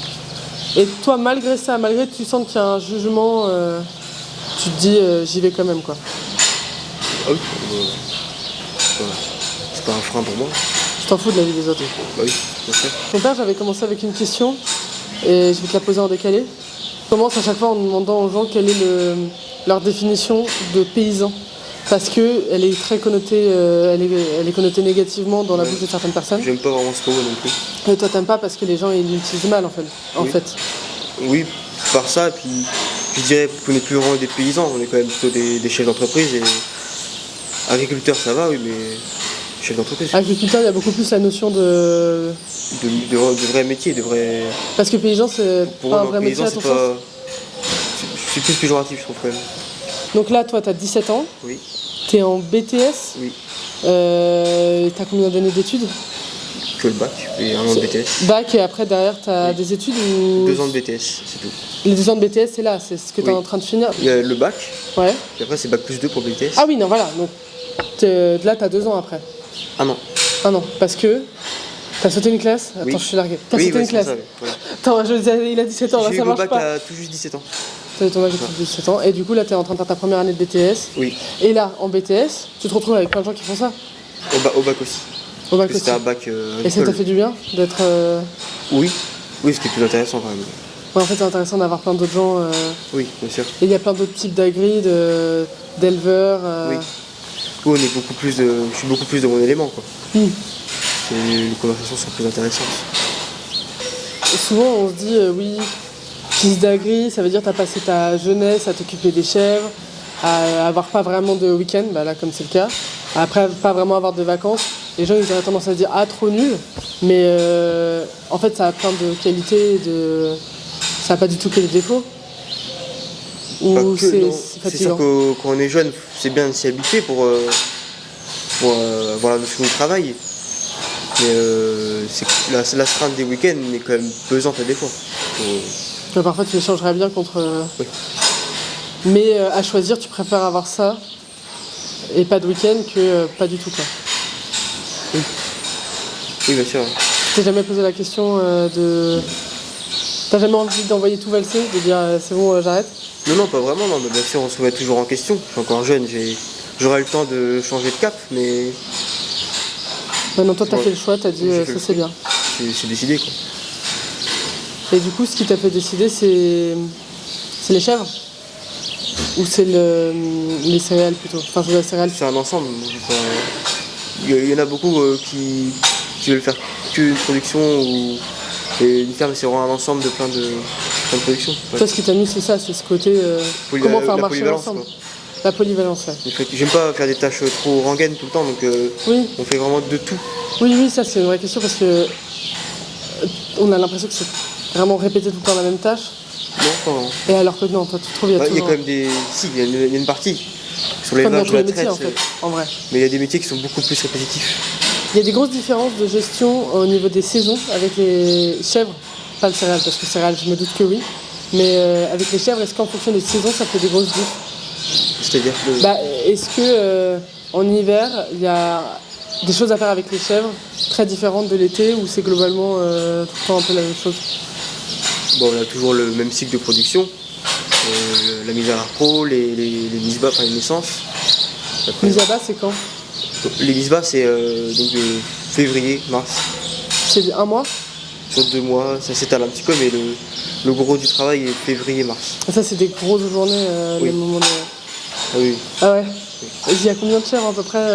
Et toi malgré ça, malgré que tu sens qu'il y a un jugement, tu te dis j'y vais quand même quoi. Ah oui, c'est pas un frein pour moi. Tu t'en fous de la vie des autres. Bah oui, bien sûr. Ton père, j'avais commencé avec une question et je vais te la poser en décalé. Je commence à chaque fois en demandant aux gens quelle est leur définition de paysan. Parce qu'elle est très connotée, elle est connotée négativement dans la bouche de certaines personnes. J'aime pas vraiment ce mot non plus. Et toi, t'aimes pas parce que les gens ils l'utilisent mal en fait. Oui. Oui, par ça, et puis je dirais qu'on n'est plus vraiment des paysans, on est quand même plutôt des chefs d'entreprise. Et agriculteurs, ça va, oui, mais chefs d'entreprise. Agriculteur, il y a beaucoup plus la notion de... De vrais métiers, de vrais. Parce que paysan, c'est Pour pas un moi, vrai métier paysan, à ton c'est sens. pas. C'est plus péjoratif, je trouve quand même. Donc là, toi, t'as 17 ans, Oui, t'es en BTS, oui. t'as combien d'années d'études? Que le bac et un an de BTS. Bac et après derrière t'as Oui. des études ou... 2 ans de BTS, c'est tout. Les 2 ans de BTS c'est là, c'est ce que t'es Oui. en train de finir. Il y a le bac, Ouais. et après c'est bac plus 2 pour le BTS. Ah oui, non, voilà. Donc là t'as 2 ans après. Ah non. Ah non, parce que t'as sauté une classe. Attends, Oui. je suis largué. T'as Oui, sauté ouais, une c'est classe. ça, oui. Voilà. Attends, je disais, il a 17 ans, là J'ai eu ça mon marche bac pas. à tout juste 17 ans. T'as eu ton bac à 17 ans. Et du coup là t'es en train de faire ta première année de BTS. Oui. Et là, en BTS, tu te retrouves avec plein de gens qui font ça. Au bac aussi. Au bac Parce que aussi. c'était un bac Et ça t'a agricole. fait du bien d'être... Oui. Oui, c'était plus intéressant quand même. Ouais, en fait c'est intéressant d'avoir plein d'autres gens. Oui, bien sûr. Et il y a plein d'autres types d'agri, d'éleveurs. Oui. Oui, on est beaucoup plus de. Je suis beaucoup plus de mon élément, quoi. Hmm. Et les conversations sont plus intéressantes. Et souvent on se dit oui, fils d'agri, ça veut dire t'as passé ta jeunesse à t'occuper des chèvres, à avoir pas vraiment de week-end, bah là comme c'est le cas, après pas vraiment avoir de vacances. Les gens ils auraient tendance à se dire ah trop nul, mais en fait ça a plein de qualités, ça a pas du tout que des défauts. Pas Ou que, c'est non. c'est C'est fatigant. sûr que quand on est jeune, c'est bien de s'y habituer pour avoir la notion du travail. Mais c'est que l'astreinte des week-ends est quand même pesante à des fois. Mais parfois tu les changerais bien contre. Oui. Mais à choisir, tu préfères avoir ça et pas de week-end que pas du tout quoi. Oui, bien sûr. Tu t'es jamais posé la question de. T'as jamais envie d'envoyer tout valser, de dire c'est bon, j'arrête? Non, non, pas vraiment, non, mais bien sûr, on se remet toujours en question. Je suis encore jeune, j'aurai le temps de changer de cap, mais Maintenant, toi, t'as Ouais. fait le choix, t'as dit J'ai fait ça le c'est choix. bien. c'est décidé, quoi. Et du coup, ce qui t'a fait décider, c'est les chèvres? Ou c'est les céréales plutôt? Enfin, c'est la céréale. C'est un ensemble. Enfin, il y en a beaucoup qui veulent faire qu'une production ou. Et une ferme, c'est vraiment un ensemble de plein de productions. Ouais. Toi, ce qui t'a mis, c'est ça, c'est ce côté comment faire La marcher polyvalence, l'ensemble. quoi. La polyvalence, ouais. J'aime pas faire des tâches trop rengaines tout le temps, donc Oui, on fait vraiment de tout. oui, ça c'est une vraie question parce que on a l'impression que c'est vraiment répéter tout le temps la même tâche. Non, pas vraiment. Et alors que non, toi, tu trouves, il y a Ouais, il y a toujours... quand même des. Si, il y a une partie. Sur Comme dans l'élevage tous ou les la métiers, traite, en fait, en vrai. mais il y a des métiers qui sont beaucoup plus répétitifs. Il y a des grosses différences de gestion au niveau des saisons avec les chèvres, pas le céréal, parce que céréales, je me doute que oui. Mais avec les chèvres, est-ce qu'en fonction des saisons, ça fait des grosses différences? C'est-à-dire que. Bah, est-ce que en hiver, il y a des choses à faire avec les chèvres très différentes de l'été ou c'est globalement tout le temps un peu la même chose? Bon, on a toujours le même cycle de production. La mise à repos, les mises bas, enfin les naissances. Après, Mise à bas, c'est quand? les mises bas, c'est donc de février, mars. C'est un mois? Sur 2 mois, ça s'étale un petit peu, mais le gros du travail est février-mars. Ça, c'est des grosses journées, Oui. les moments de... Ah oui, Ah ouais. Il y a combien de chèvres à peu près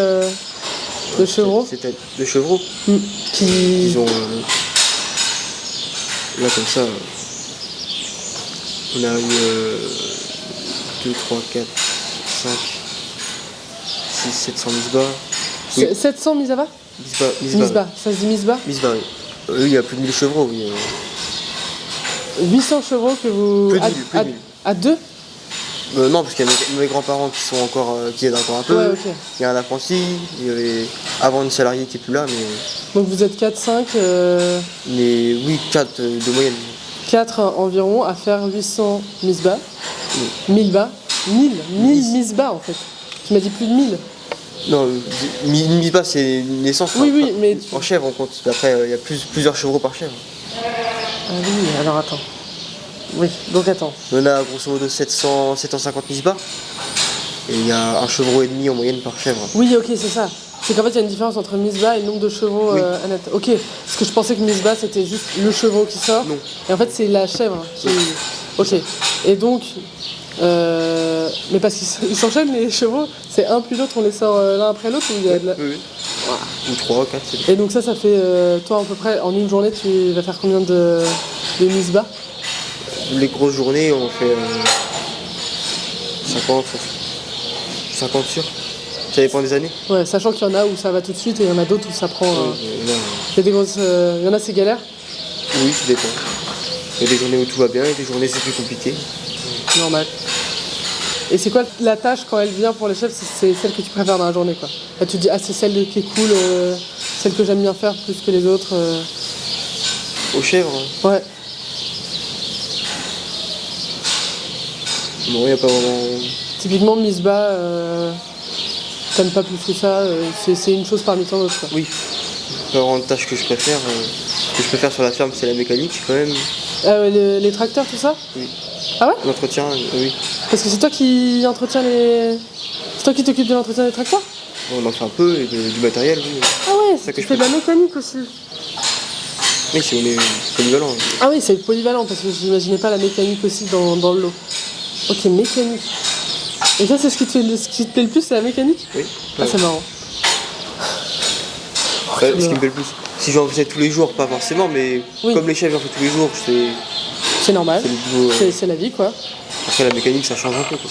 de chevreaux c'était de chevreaux. qui... Ils ont. Là, comme ça, on a eu 2, 3, 4, 5, 6, 700 mises bas. Oui. 700 mises à bas? Mise bas, ça se dit mise bas? Mises bas, oui. Il y a plus de 1000 chevreaux, oui. 800 chevreaux que vous... Plus de 1000, plus de 1000. À deux? Non, parce qu'il y a mes grands-parents qui sont encore, qui aident encore un peu. Ouais, ok. Il y a un apprenti, il y avait avant une salariée qui est plus là, Donc vous êtes 4-5, mais oui, 4 de moyenne. 4 environ à faire 800 mises bas. Oui. 1000 bas. 1000 mises bas en fait. Tu m'as dit plus de 1000. Non, une mise bas c'est une naissance. Oui, hein. oui, mais... En chèvre on compte. Après, il y a plusieurs chevreaux par chèvre. Ah oui, alors attends. Oui, donc attends. On a grosso modo 750 mises bas. Et il y a un chevreau et demi en moyenne par chèvre. Oui, ok, c'est ça. C'est qu'en fait, il y a une différence entre mise bas et le nombre de chevaux Oui. à net. Ok, parce que je pensais que mise bas, c'était juste le chevreau qui sort. Non. Et en fait, c'est la chèvre qui... Ok. Et donc... Mais parce qu'ils s'enchaînent les chevaux, c'est un puis l'autre, on les sort l'un après l'autre ou il y a de la... Oui, oui. Ou 3, 4, c'est bien. Et donc ça fait... toi, à peu près, en une journée, tu vas faire combien de mises bas? Les grosses journées, on fait 50, 50 sûr. Ça dépend des années. Ouais, sachant qu'il y en a où ça va tout de suite et il y en a d'autres où ça prend. Non. Il y a des grosses. Il y en a c'est galère. Oui, ça dépend. Il y a des journées où tout va bien et des journées c'est plus compliqué. Normal. Et c'est quoi la tâche quand elle vient pour les chefs? C'est celle que tu préfères dans la journée, quoi. Là, tu te dis, ah, c'est celle qui est cool, celle que j'aime bien faire plus que les autres. Aux chèvres, Ouais. non, il n'y a pas vraiment. Typiquement, mise bas, t'aimes pas plus que ça, c'est une chose parmi tant d'autres, quoi. Oui. Pas vraiment de tâche que je préfère. Ce que je préfère sur la ferme, c'est la mécanique quand même. Les tracteurs, tout ça? Oui. Ah ouais? L'entretien, oui. Parce que c'est toi qui entretiens les. C'est toi qui t'occupes de l'entretien des tracteurs? On en fait un peu et du matériel, oui. Ah ouais, ça que tu je fais de la mécanique aussi. Oui, si on est polyvalent. Oui. Ah oui, c'est polyvalent parce que j'imaginais pas la mécanique aussi dans le lot. Ok, mécanique. Et ça, c'est ce qui te plaît le plus, c'est la mécanique? Oui. Ah, c'est marrant. Ce qui me plaît le plus. Si j'en faisais tous les jours, pas forcément, mais Oui. comme les chefs, j'en fais tous les jours, C'est normal. c'est le boulot. C'est la vie, quoi. Après, la mécanique, ça change un peu, quoi.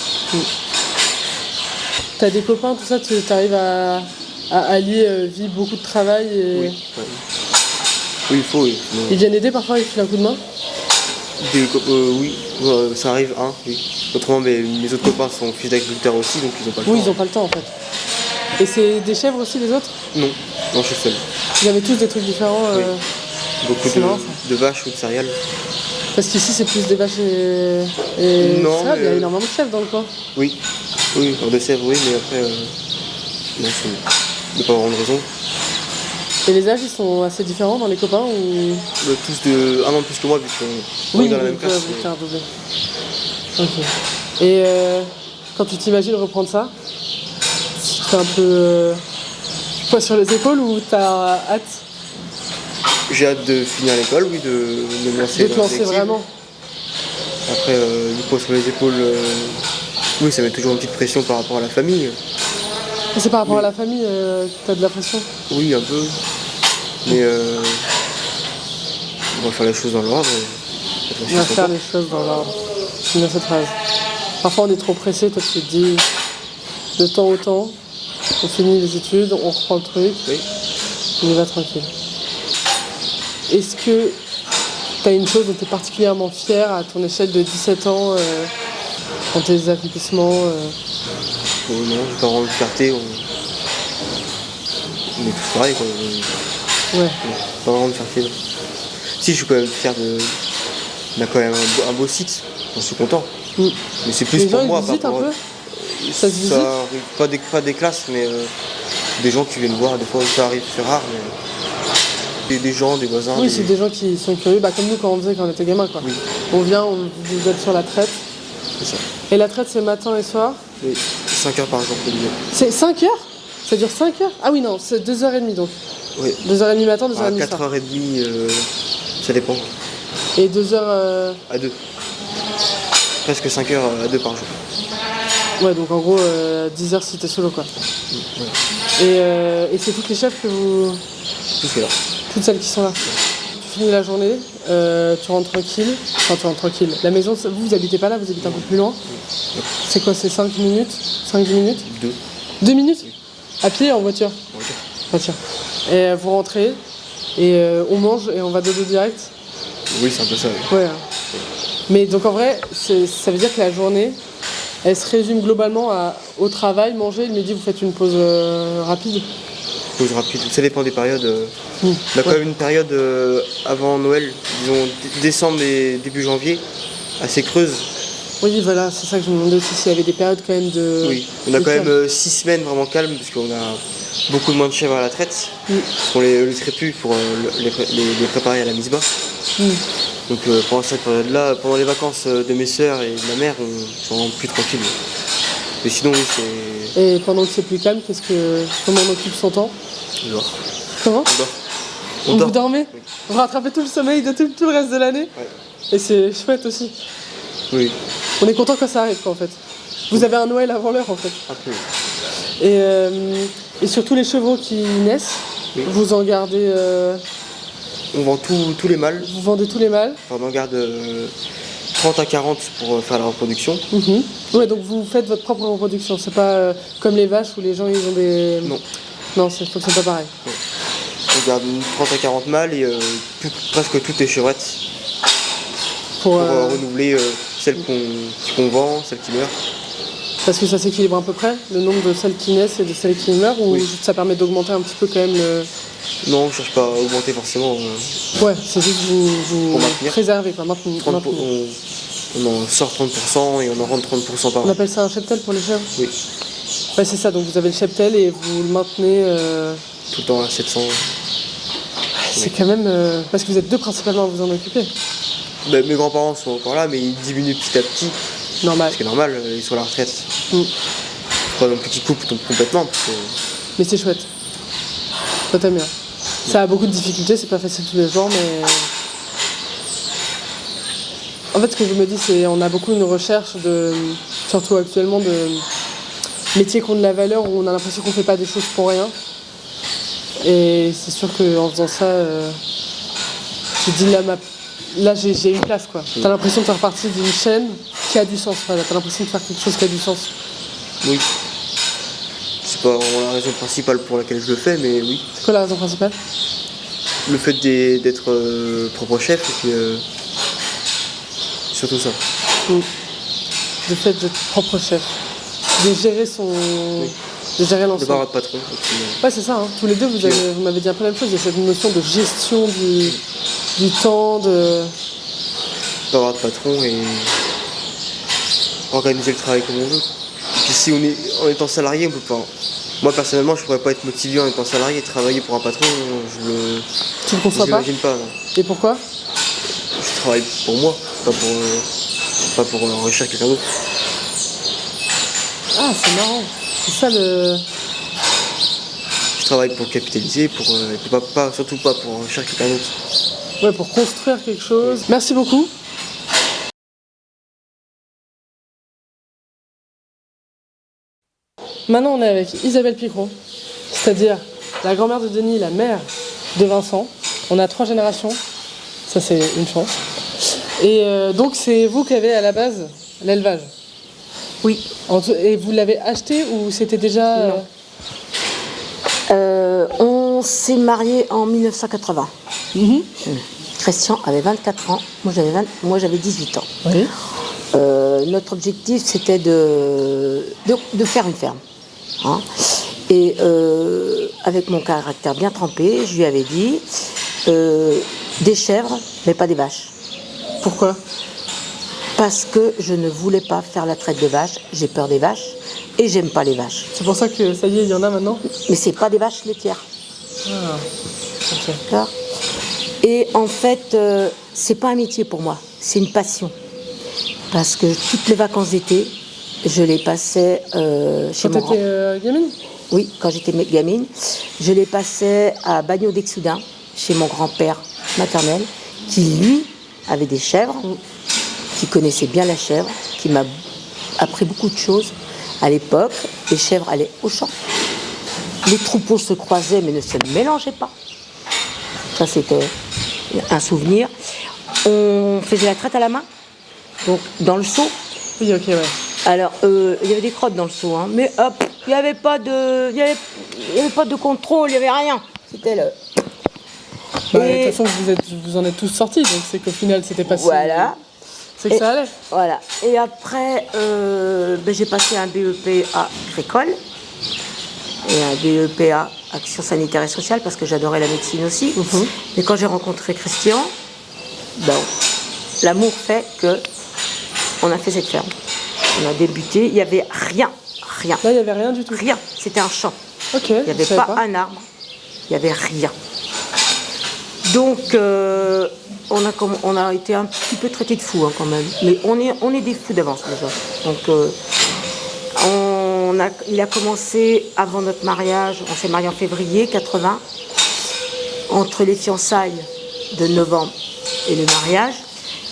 T'as des copains, tout ça, tu arrives à allier vie, beaucoup de travail et... Oui. Ouais. Oui, il faut, oui. Sinon- Ils viennent aider parfois, ils filent un coup de main? Oui, ça arrive, hein, oui. Autrement, mes autres copains sont fils d'agriculteurs aussi, donc ils n'ont pas le temps. Oui, ils n'ont pas le temps en fait. Et c'est des chèvres aussi, les autres? Non, je suis seul. Ils avaient tous des trucs différents. Oui. Beaucoup c'est marrant, ça. de vaches ou de céréales. Parce qu'ici, c'est plus des vaches et Non, ça, il y a mais- énormément de chèvres dans le coin. Oui, hors de Sèvres, oui, mais après, non, il n'y a pas vraiment de raison. Et les âges, ils sont assez différents dans les copains ou... Tous de un an de plus que moi, vu qu'on est dans la même classe. vous, t'es un doublé. Ok. Et quand tu t'imagines reprendre ça, tu te fais un peu poids sur les épaules ou t'as hâte J'ai hâte de finir l'école, oui, de me lancer. de te dans la lancer sélective. vraiment? Après, du poids sur les épaules, oui, ça met toujours une petite pression par rapport à la famille. Et c'est par rapport à la famille que t'as de la pression? Oui, un peu. Mais on va faire les choses dans l'ordre. On va faire les choses dans l'ordre. J'aime bien cette phrase. Parfois on est trop pressé, toi tu te dis de temps au temps, on finit les études, on reprend le truc, Oui. on y va tranquille. Est-ce que tu as une chose dont tu es particulièrement fier à ton échelle de 17 ans dans tes accomplissements Non, j'ai pas vraiment de fierté. On est tous pareils, quoi. Ouais. Pas vraiment de fierté. Non. Si, je suis quand même fier on a quand même un beau site. J'en suis content. Mm. Mais c'est plus Les pour gens moi. ils visitent pas un pour peu? Ça se visite? arrive, pas des classes, mais des gens qui viennent voir. Des fois, ça arrive, c'est rare. Mais des gens, des voisins. Oui, c'est des gens qui sont curieux, bah, comme nous quand on faisait quand on était gamin. Quoi. Oui. On vient, vous êtes sur la traite. C'est ça. Et la traite c'est matin et soir? Oui. 5 heures par jour, pour dire. C'est 5 heures? Ça dure 5 heures? Ah oui, non, c'est 2h30 donc. Oui. 2h30 matin, À 2h30 soir. 4h30, ça dépend. Et 2h. À 2. Presque 5 heures à 2 par jour. Ouais, donc en gros 10h si t'es solo quoi. Ouais. Et c'est toutes les chefs que vous. Tout ce là. Toutes celles qui sont là. Tu finis la journée, tu rentres tranquille. Enfin, tu rentres tranquille. La maison, vous habitez pas là, vous habitez un peu plus loin. C'est quoi, c'est 5 minutes 5-10 minutes 2. 2 minutes? À pied, en voiture? On va dire. Voiture. Et vous rentrez, et on mange et on va dodo direct? Oui, c'est un peu ça. Oui. Ouais. Mais donc en vrai, ça veut dire que la journée, elle se résume globalement au travail, manger, le midi vous faites une pause rapide. Pause rapide. Ça dépend des périodes. On a quand Ouais. même une période avant Noël, disons décembre et début janvier, assez creuse. Oui, voilà, c'est ça que je me demandais aussi, s'il y avait des périodes quand même de... Oui. On a de quand calme. même 6 semaines vraiment calmes, parce qu'on a beaucoup moins de chèvres à la traite. On les traite plus pour les préparer à la mise bas. Mm. Donc pendant cette période-là, pendant les vacances de mes sœurs et de ma mère, on est vraiment plus tranquille. Mais sinon, oui, c'est. Et pendant que c'est plus calme, comment on occupe son temps? On dort. Comment? On dort. Vous dormez? Oui. Vous rattrapez tout le sommeil de tout le reste de l'année? Ouais. Et c'est chouette aussi. Oui, On est content quand ça arrive quoi en fait. Vous avez un Noël avant l'heure en fait. un peu. Et sur tous les chevaux qui naissent, Oui. vous en gardez... On vend tous les mâles. vous vendez tous les mâles? Enfin, on en garde 30 à 40 pour faire la reproduction. Ouais, donc vous faites votre propre reproduction, c'est pas comme les vaches où les gens ils ont des... Non. Non, ça fonctionne pas pareil. On garde 30 à 40 mâles et presque toutes les chevrettes Pour, pour renouveler celles qu'on vend, celles qui meurent. Parce que ça s'équilibre à peu près, le nombre de celles qui naissent et de celles qui meurent, ou Oui. juste ça permet d'augmenter un petit peu quand même le... Non, on ne cherche pas à augmenter forcément. Ouais, c'est juste vous Pour maintenir. préserver, quoi, maintenir. 30 on en sort 30% et on en rentre 30% par On an. appelle ça un cheptel pour les chèvres? Oui, Ouais, c'est ça, donc vous avez le cheptel et vous le maintenez... tout le temps à 700. C'est quand même... Parce que vous êtes deux principalement à vous en occuper. Ben, mes grands-parents sont encore là, mais ils diminuent petit à petit. Normal. Ce qui est normal, ils sont à la retraite. Mm. Pas non plus qu'ils coupent complètement. Parce que... Mais c'est chouette. Toi t'aimes bien. Ça a beaucoup de difficultés, c'est pas facile tous les jours, mais... En fait, ce que je me dis, c'est on a beaucoup une recherche de... Surtout actuellement, de métiers qui ont de la valeur, où on a l'impression qu'on fait pas des choses pour rien. Et c'est sûr qu'en faisant ça, tu te dis là j'ai une place, quoi. T'as l'impression de faire partie d'une chaîne qui a du sens. Voilà. T'as l'impression de faire quelque chose qui a du sens. Oui. C'est pas vraiment la raison principale pour laquelle je le fais, mais oui. C'est quoi la raison principale? Le fait d'être propre chef, et puis surtout ça. Le fait d'être propre chef. De gérer son... De gérer De l'ensemble. pas avoir de patron. Et puis, Ouais, c'est ça. Hein. Tous les deux, vous m'avez dit un peu la même chose. Il y a cette notion de gestion du temps, de... pas avoir de patron et organiser le travail comme on veut. Et puis si en étant salarié, on peut pas. Moi personnellement, je pourrais pas être motivé en étant salarié et travailler pour un patron. Tu le conçois pas? J'imagine pas. Non. Et pourquoi? Je travaille pour moi, pas pour enrichir quelqu'un d'autre. Ah, c'est marrant. C'est ça le... Je travaille pour capitaliser, surtout pas pour enrichir quelqu'un d'autre. Ouais, pour construire quelque chose. Merci beaucoup. Maintenant, on est avec Isabelle Picron, c'est-à-dire la grand-mère de Denis, la mère de Vincent. On a 3 générations, ça c'est une chance. Et donc c'est vous qui avez à la base l'élevage? Oui. Et vous l'avez acheté ou c'était déjà... Non. On s'est mariés en 1980. Christian avait 24 ans, moi j'avais 18 ans. Oui. Notre objectif c'était de faire une ferme. Hein. Et avec mon caractère bien trempé, je lui avais dit des chèvres, mais pas des vaches. Pourquoi? Parce que je ne voulais pas faire la traite de vaches, j'ai peur des vaches et j'aime pas les vaches. C'est pour ça que ça y est, il y en a maintenant? Mais c'est pas des vaches laitières. Ah, ok. D'accord. Et en fait, c'est pas un métier pour moi, c'est une passion. Parce que toutes les vacances d'été, je les passais chez Quand mon grand. t'étais gamine? Oui, quand j'étais gamine, je les passais à Bagnols-d'Exoudun, chez mon grand-père maternel, qui lui avait des chèvres, qui connaissait bien la chèvre, qui m'a appris beaucoup de choses. À l'époque, les chèvres allaient au champ. Les troupeaux se croisaient mais ne se mélangeaient pas. Ça, c'était un souvenir. On faisait la traite à la main, donc dans le seau. Oui, ok, ouais. Alors, il y avait des crottes dans le seau, hein, mais hop, il n'y avait pas de contrôle, il n'y avait rien. C'était le... Bah, de toute façon, vous en êtes tous sortis, donc c'est qu'au final, c'était pas si... Voilà. C'est que ça allait. Voilà. Et après, j'ai passé un BEP à agricole et un BEP à action sanitaire et sociale parce que j'adorais la médecine aussi. Mais quand j'ai rencontré Christian, l'amour fait que on a fait cette ferme. On a débuté, il n'y avait rien. Là, il n'y avait rien du tout. Rien, c'était un champ. Ok. Il n'y avait pas un arbre, il n'y avait rien. Donc, on a été un petit peu traités de fous hein, quand même. Mais on est des fous d'avance déjà. Donc, il a commencé avant notre mariage, on s'est mariés en février 80. Entre les fiançailles de novembre et le mariage,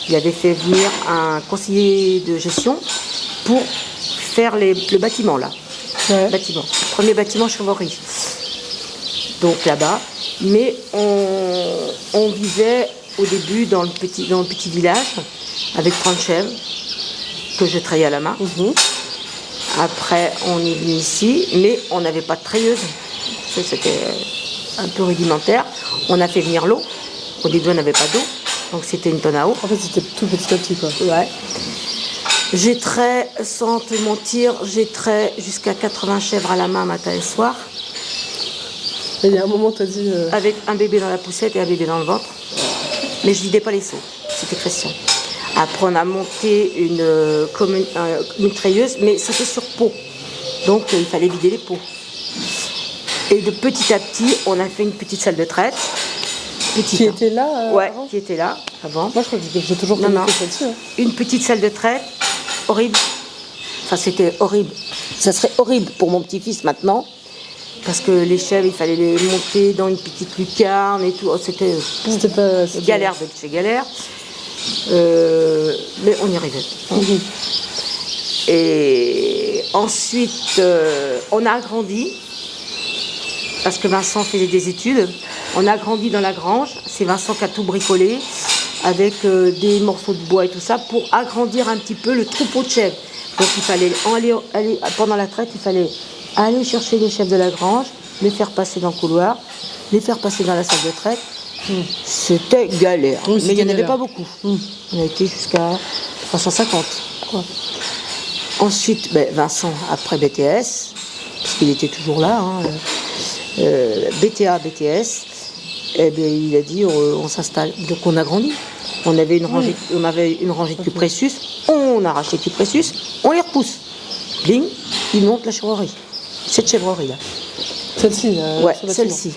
il avait fait venir un conseiller de gestion pour faire le bâtiment là. Ouais. Bâtiment. Premier bâtiment Chevaurie. Donc là-bas. Mais on vivait au début dans le petit village avec 30 chèvres que je trayais à la main. Après, on est venu ici, mais on n'avait pas de treilleuse. C'était un peu rudimentaire. On a fait venir l'eau. Au début, on n'avait pas d'eau, donc c'était une tonne à eau. En fait, c'était tout petit à petit, quoi. Ouais. J'ai trait, sans te mentir, j'ai trait jusqu'à 80 chèvres à la main matin et soir. Et il y a un moment, tu as dit... Avec un bébé dans la poussette et un bébé dans le ventre. Mais je vidais pas les seaux. C'était Christian. Après, on a monté une treilleuse, mais c'était sur pot. Donc, il fallait vider les pots. Et de petit à petit, on a fait une petite salle de traite. Qui était là ouais, avant qui était là avant. Moi, je crois que j'ai toujours Non, non. connu celle-ci. Hein. Une petite salle de traite, horrible. Enfin, c'était horrible. Ça serait horrible pour mon petit-fils maintenant. Parce que les chèvres, il fallait les monter dans une petite lucarne et tout. Oh, c'était galère de chez galère. Mais on y arrivait. Et ensuite, on a agrandi. Parce que Vincent faisait des études. On a grandi dans la grange. C'est Vincent qui a tout bricolé avec des morceaux de bois et tout ça pour agrandir un petit peu le troupeau de chèvres. Donc il fallait aller pendant la traite, il fallait aller chercher les chèvres de la grange, les faire passer dans le couloir, les faire passer dans la salle de traite. C'était galère. Oui, mais il n'y en avait galère. pas beaucoup. On a été jusqu'à 350. Quoi. Ensuite, Vincent, après BTS, parce qu'il était toujours là, BTA, BTS, il a dit on s'installe. Donc on a grandi. On avait une rangée, de Cupressus, on arrache les Cupressus, on les repousse. Bling, ils montent la chèvrerie. Cette chèvrerie là. Celle-ci ouais, celle-ci.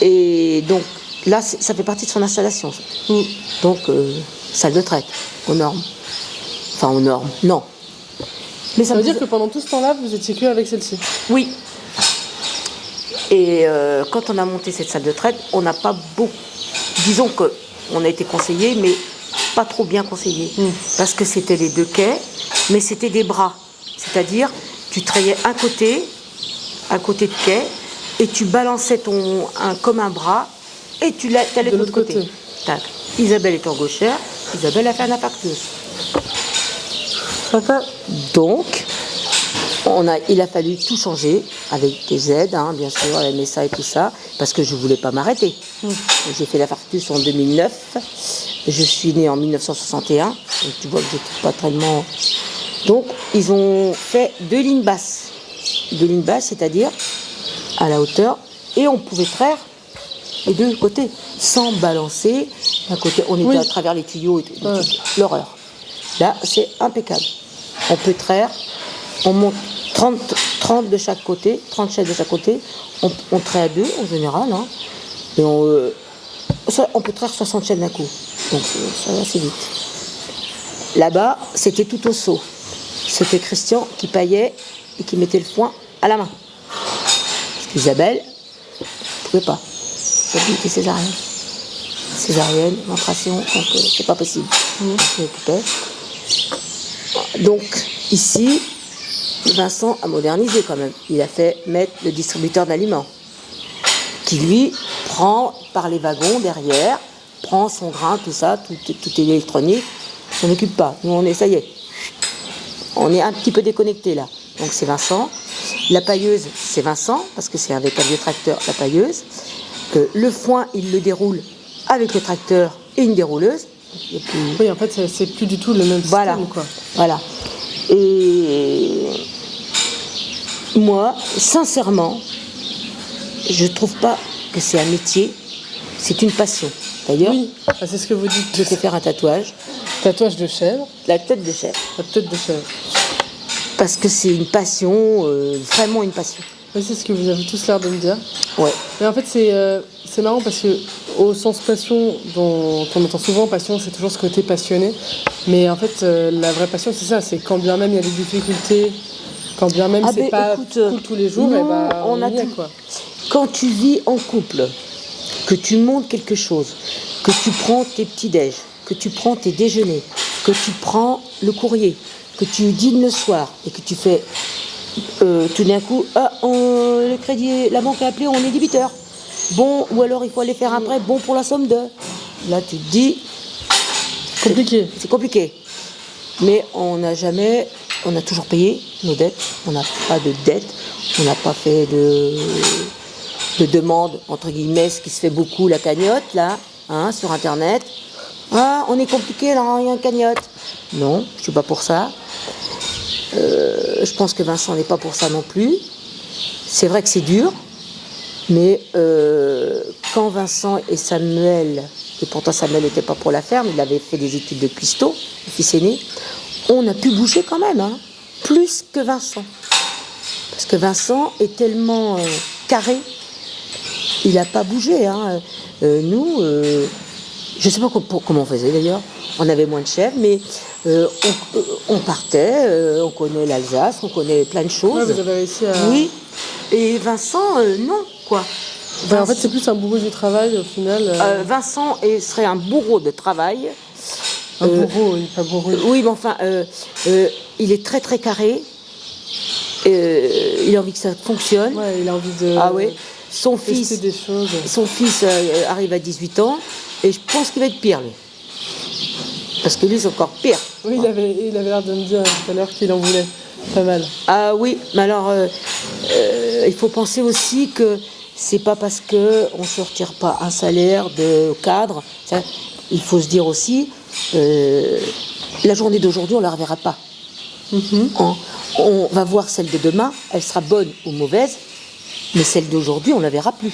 Et donc là, ça fait partie de son installation. Donc, salle de traite, aux normes. Enfin, aux normes, non. Mais ça veut dire que pendant tout ce temps-là, vous étiez que avec celle-ci? Oui. Et quand on a monté cette salle de traite, on n'a pas beaucoup... Disons qu'on a été conseillé, mais pas trop bien conseillé. Parce que c'était les deux quais, mais c'était des bras. C'est-à-dire, tu trayais un côté de quai, et tu balançais comme un bras, et tu allais de l'autre côté. Tac. Isabelle étant gauchère, Isabelle a fait un infarctus. Donc, il a fallu tout changer, avec des aides, bien sûr, la MSA et tout ça, parce que je ne voulais pas m'arrêter. J'ai fait l'infarctus en 2009, je suis née en 1961, donc tu vois que je n'étais pas tellement... Donc, ils ont fait 2 lignes basses. 2 lignes basses, c'est-à-dire à la hauteur, et on pouvait traire les deux côtés, sans balancer. D'un côté, on était à travers les tuyaux et tout. L'horreur. Là, c'est impeccable. On peut traire, on monte 30 de chaque côté, 30 chèvres de chaque côté, on traite à 2 en général, et on peut traire 60 chèvres d'un coup. Donc ça va assez vite. Là-bas, c'était tout au seau. C'était Christian qui paillait et qui mettait le foin à la main. Parce qu'Isabelle ne pouvait pas. Elle était césarienne. Césarienne, ventration, donc c'est pas possible. Je m'occupais. Donc ici, Vincent a modernisé quand même. Il a fait mettre le distributeur d'aliments, qui lui prend par les wagons derrière, prend son grain, tout ça, tout est électronique. On s'en occupe pas. Nous, ça y est. On est un petit peu déconnecté là. Donc c'est Vincent. La pailleuse, c'est Vincent, parce que c'est avec un vieux tracteur, la pailleuse. Le foin, il le déroule avec le tracteur et une dérouleuse. Et puis... Oui, en fait, c'est plus du tout le même système, quoi. Voilà. Et moi, sincèrement, je trouve pas que c'est un métier, c'est une passion. D'ailleurs, c'est ce que vous dites. Je vais faire un tatouage. Tatouage de chèvre. La tête de chèvre. La tête de chèvre. Parce que c'est une passion, vraiment une passion. Oui, c'est ce que vous avez tous l'air de me dire. Ouais. Mais en fait, c'est marrant parce que au sens passion, dont on entend souvent passion, c'est toujours ce côté passionné. Mais en fait, la vraie passion, c'est ça. C'est quand bien même il y a des difficultés, quand bien même c'est pas cool tous les jours, non, on y est, quoi. Quand tu vis en couple, que tu montes quelque chose, que tu prends tes petits-déj, que tu prends tes déjeuners, que tu prends le courrier, que tu dînes le soir et que tu fais tout d'un coup, le crédit, la banque a appelé, on est débiteur. Bon, ou alors il faut aller faire un prêt, bon pour la somme de. Là tu te dis, Compliqué. C'est compliqué. Mais on a toujours payé nos dettes. On n'a pas de dettes. On n'a pas fait de demande, entre guillemets, ce qui se fait beaucoup, la cagnotte, là, hein, sur Internet. Ah, on est compliqué, là, il y a une cagnotte. Non, je ne suis pas pour ça. Je pense que Vincent n'est pas pour ça non plus. C'est vrai que c'est dur, mais quand Vincent et Samuel, et pourtant Samuel n'était pas pour la ferme, il avait fait des études de cuistot, le fils aîné, on a pu bouger quand même, hein, plus que Vincent. Parce que Vincent est tellement carré, il n'a pas bougé. Hein. Nous, je ne sais pas comment on faisait d'ailleurs, on avait moins de chèvres, mais on partait, on connaît l'Alsace, on connaît plein de choses. Ouais, vous avez réussi à... Oui, et Vincent, non, quoi. En fait, c'est plus un bourreau du travail, au final. Vincent serait un bourreau de travail. Un bourreau, oui, pas bourreau. Oui, mais enfin, il est très très carré. Il a envie que ça fonctionne. Ouais, il a envie de... Ah oui. Son tester fils, des choses. son fils arrive à 18 ans, et je pense qu'il va être pire, lui. Parce que lui, c'est encore pire. Oui, il avait l'air de me dire tout à l'heure qu'il en voulait pas mal. Ah oui, mais alors, il faut penser aussi que c'est pas parce qu'on ne se retire pas un salaire de cadre. Il faut se dire aussi, la journée d'aujourd'hui, on ne la reverra pas. On va voir celle de demain, elle sera bonne ou mauvaise, mais celle d'aujourd'hui, on ne la verra plus.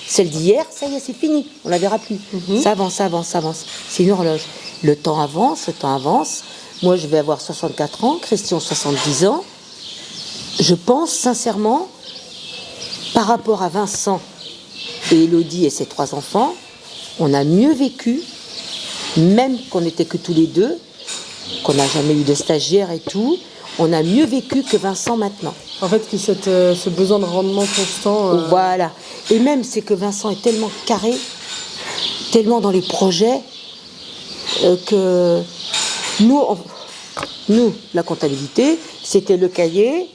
Celle d'hier, ça y est, c'est fini, on ne la verra plus. Ça avance, ça avance, ça avance. C'est une horloge. Le temps avance, le temps avance. Moi, je vais avoir 64 ans, Christian 70 ans. Je pense sincèrement, par rapport à Vincent et Élodie et ses 3 enfants, on a mieux vécu, même qu'on n'était que tous les deux, qu'on n'a jamais eu de stagiaire et tout, on a mieux vécu que Vincent maintenant. En fait, que ce besoin de rendement constant... Voilà. Et même, c'est que Vincent est tellement carré, tellement dans les projets, que nous, la comptabilité, c'était le cahier,